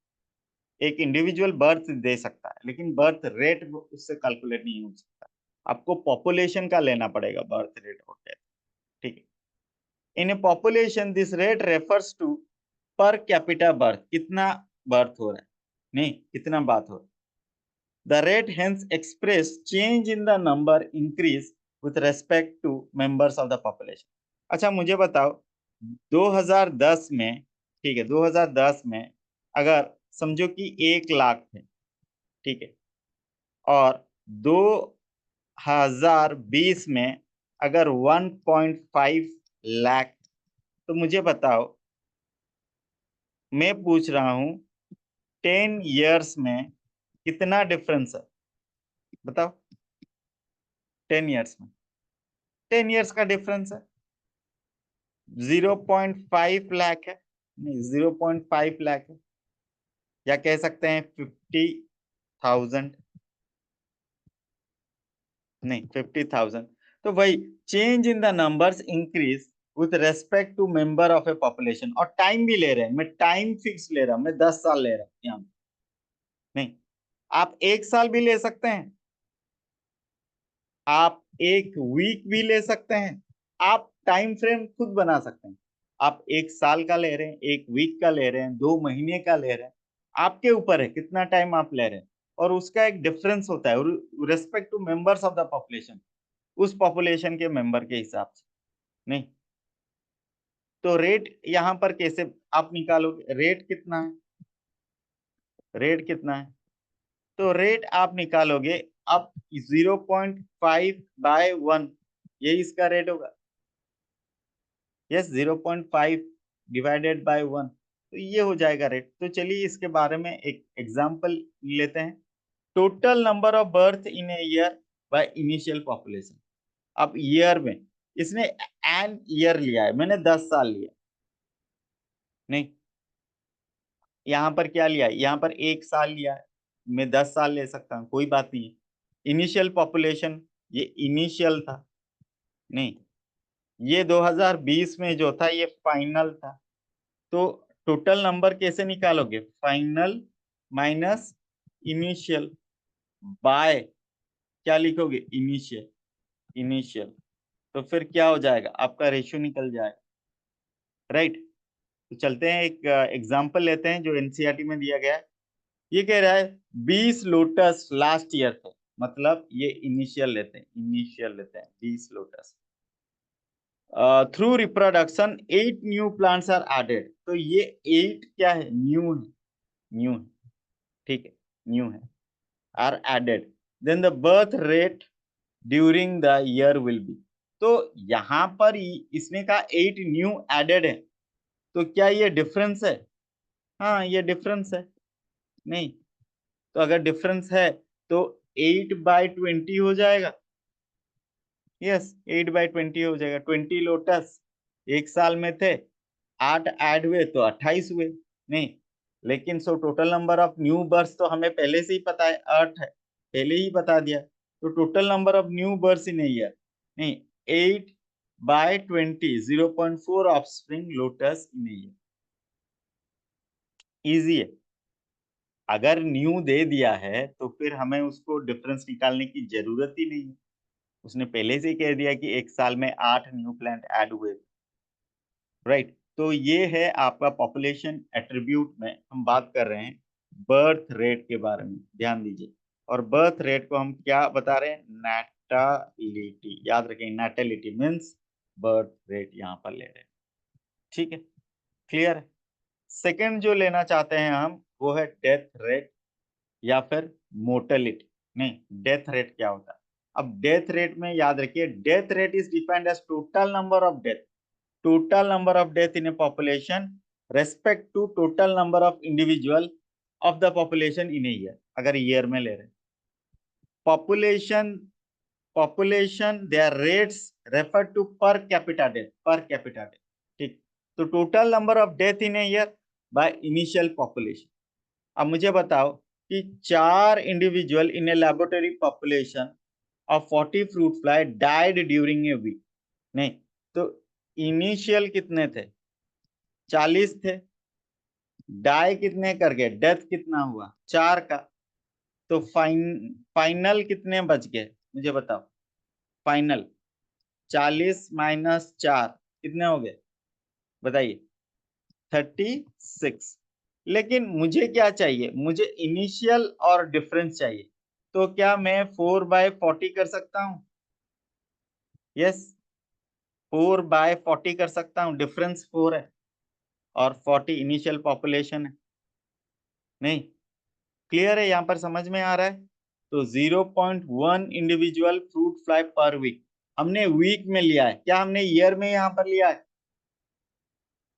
एक इंडिविजुअल बर्थ दे सकता है लेकिन बर्थ रेट उससे कैलकुलेट नहीं हो सकता। आपको पॉपुलेशन का लेना पड़ेगा बर्थ रेट और डेथ। ठीक है, in a population this rate refers to per capita birth, कितना बर्थ हो रहा है, नहीं कितना बात हो रहा है। The rate hence express change in the number increase with respect to members of the population। अच्छा, मुझे बताओ 2010 में, ठीक है, 2010 में अगर समझो कि 1 लाख थे, ठीक है, और 2020 में अगर 1.5 लाख, तो मुझे बताओ, मैं पूछ रहा हूं 10 years में कितना डिफरेंस है, बताओ। 10 years में, 10 years का डिफरेंस है, 0.5 लाख है, नहीं 0.5 लाख है, या कह सकते हैं 50,000, नहीं 50,000। तो वही change in the numbers increase with respect to member of a population. और टाइम भी ले रहे हैं, मैं टाइम फिक्स ले रहा हूं, मैं 10 साल ले रहा हूँ यहाँ। नहीं, आप 1 साल भी ले सकते हैं, आप 1 वीक भी ले सकते हैं, आप टाइम फ्रेम खुद बना सकते हैं। आप 1 साल का ले रहे हैं, 1 वीक का ले रहे हैं, 2 महीने का ले रहे हैं, आपके ऊपर है कितना टाइम आप ले रहे हैं। और उसका एक डिफरेंस होता है respect to members of the population, उस पॉपुलेशन के मेंबर के हिसाब से। नहीं, तो रेट यहां पर कैसे आप निकालोगे, रेट कितना है, रेट कितना है, तो रेट आप निकालोगे अब 0.5/1, ये इसका रेट होगा। यस, 0.5 डिवाइडेड बाय 1, तो ये हो जाएगा रेट। तो चलिए इसके बारे में एक एग्जांपल लेते हैं। Total number of birth in a year by initial population. अब ईयर में इसने एन ईयर लिया है, मैंने 10 साल लिया। नहीं, यहाँ पर क्या लिया है, यहाँ पर 1 साल लिया है, मैं 10 साल ले सकता हूँ, कोई बात नहीं है। इनिशियल पॉपुलेशन, ये इनिशियल था, नहीं, ये 2020 में जो था ये फाइनल था। तो टोटल नंबर कैसे निकालोगे, फाइनल माइनस इनिशियल बाय क्या लिखोगे, इनिशियल, इनिशियल। तो फिर क्या हो जाएगा, आपका रेशियो निकल जाएगा, राइट। तो चलते हैं, एक एग्जांपल लेते हैं जो एनसीईआरटी में दिया गया है। ये कह रहा है 20 लोटस लास्ट ईयर थे, मतलब ये इनिशियल लेते हैं, इनिशियल लेते हैं 20 lotus. Through reproduction 8 new plants are added, तो ये 8 क्या है, न्यू है, न्यू है, ठीक है, न्यू है, are added, then the birth rate during the year will be. तो यहां पर इसने कहा 8 न्यू एडेड है, तो क्या ये डिफरेंस है, हाँ ये डिफरेंस है। नहीं, तो अगर डिफरेंस है तो 8/20 हो जाएगा, यस 8/20 हो जाएगा। 20 लोटस 1 साल में थे, 8 ऐड हुए तो 28 हुए। नहीं, लेकिन so total number of new birds तो हमें पहले से ही पता है 8 है, पहले ही बता दिया। तो total number of new birds in year, नहीं, 8/20, 0.4 offspring lotus in year. Easy है, अगर न्यू दे दिया है तो फिर हमें उसको डिफरेंस निकालने की जरूरत ही नहीं है, उसने पहले से ही कह दिया कि 1 साल में 8 न्यू प्लांट ऐड हुए, राइट। तो ये है आपका पॉपुलेशन एट्रीब्यूट में हम बात कर रहे हैं बर्थ रेट के बारे में, ध्यान दीजिए। और बर्थ रेट को हम क्या बता रहे हैं, नैटालिटी, याद रखें, नैटालिटी मीन्स बर्थ रेट यहाँ पर ले रहे हैं, ठीक है, क्लियर है। सेकंड जो लेना चाहते हैं हम वो है डेथ रेट या फिर मोर्टेलिटी। नहीं, डेथ रेट क्या होता है, अब डेथ रेट में याद रखिए, death rate is defined as total number of death, total number of death in a population respect to total number of individual of the population in a year, अगर ईयर में ले रहे हैं। population their rates refer to per capita death, per capita death, ठीक। तो total number of death in a year by initial population। अब मुझे बताओ कि 4 individual in a laboratory population of 40 fruit fly died during a week. नहीं, तो इनिशियल कितने थे, 40 थे, डाई कितने कर गए, डेथ कितना हुआ, 4 का। तो फाइनल कितने बच गए, मुझे बताओ, फाइनल 40 माइनस 4 कितने हो गए, बताइए, 36। लेकिन मुझे क्या चाहिए, मुझे इनिशियल और डिफरेंस चाहिए। तो क्या मैं 4/40 कर सकता हूँ, यस 4/40 कर सकता हूँ, डिफरेंस 4 है और 40 इनिशियल पॉपुलेशन है। नहीं, क्लियर है, यहां पर समझ में आ रहा है। तो 0.1 individual fruit fly per week हमने वीक में लिया है, क्या हमने ईयर में यहां पर लिया है,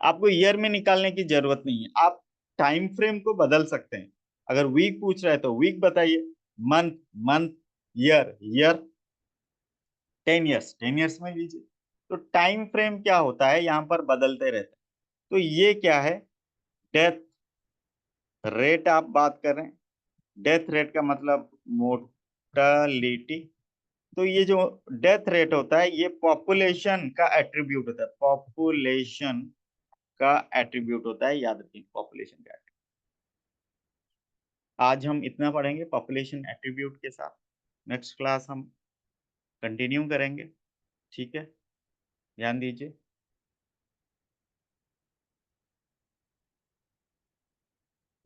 आपको ईयर में निकालने की जरूरत नहीं है, आप टाइम फ्रेम को बदल सकते हैं। अगर वीक पूछ रहा है तो वीक बताइए, month month, year year, 10 years 10 years में लीजिए। तो टाइम फ्रेम क्या होता है, यहाँ पर बदलते रहते हैं। तो ये क्या है, डेथ रेट आप बात कर रहे हैं, डेथ रेट का मतलब मोर्टालिटी। तो ये जो डेथ रेट होता है ये पॉपुलेशन का एट्रीब्यूट होता है, पॉपुलेशन का एट्रीब्यूट होता है, याद रखिए पॉपुलेशन का। आज हम इतना पढ़ेंगे पॉपुलेशन एट्रीब्यूट के साथ। नेक्स्ट क्लास हम कंटिन्यू करेंगे, ठीक है? ध्यान दीजिए।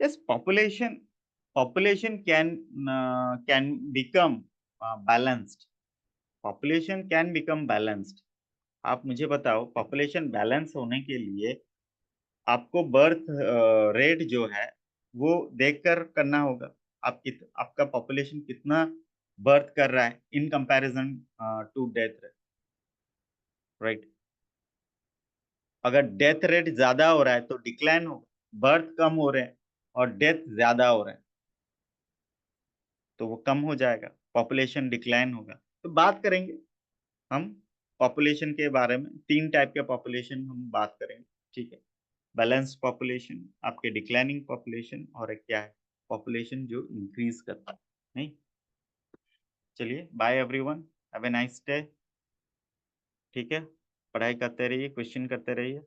Yes, population can become balanced. Population can become balanced. आप मुझे बताओ, पॉपुलेशन बैलेंस होने के लिए आपको बर्थ रेट जो है वो देखकर करना होगा। आपका पॉपुलेशन कितना बर्थ कर रहा है in comparison to death rate, right? अगर डेथ रेट ज्यादा हो रहा है तो डिक्लाइन होगा, बर्थ कम हो रहे हैं और डेथ ज्यादा हो रहे हैं तो वो कम हो जाएगा, पॉपुलेशन डिक्लाइन होगा। तो बात करेंगे हम पॉपुलेशन के बारे में, 3 टाइप के पॉपुलेशन हम बात करेंगे, ठीक है? बैलेंस्ड पॉपुलेशन, आपके डिक्लाइनिंग पॉपुलेशन, और एक क्या है, पॉपुलेशन जो इंक्रीज करता है, नहीं? चलिए, bye everyone, have a nice day, ठीक है? पढ़ाई करते रहिए, क्वेश्चन करते रहिए।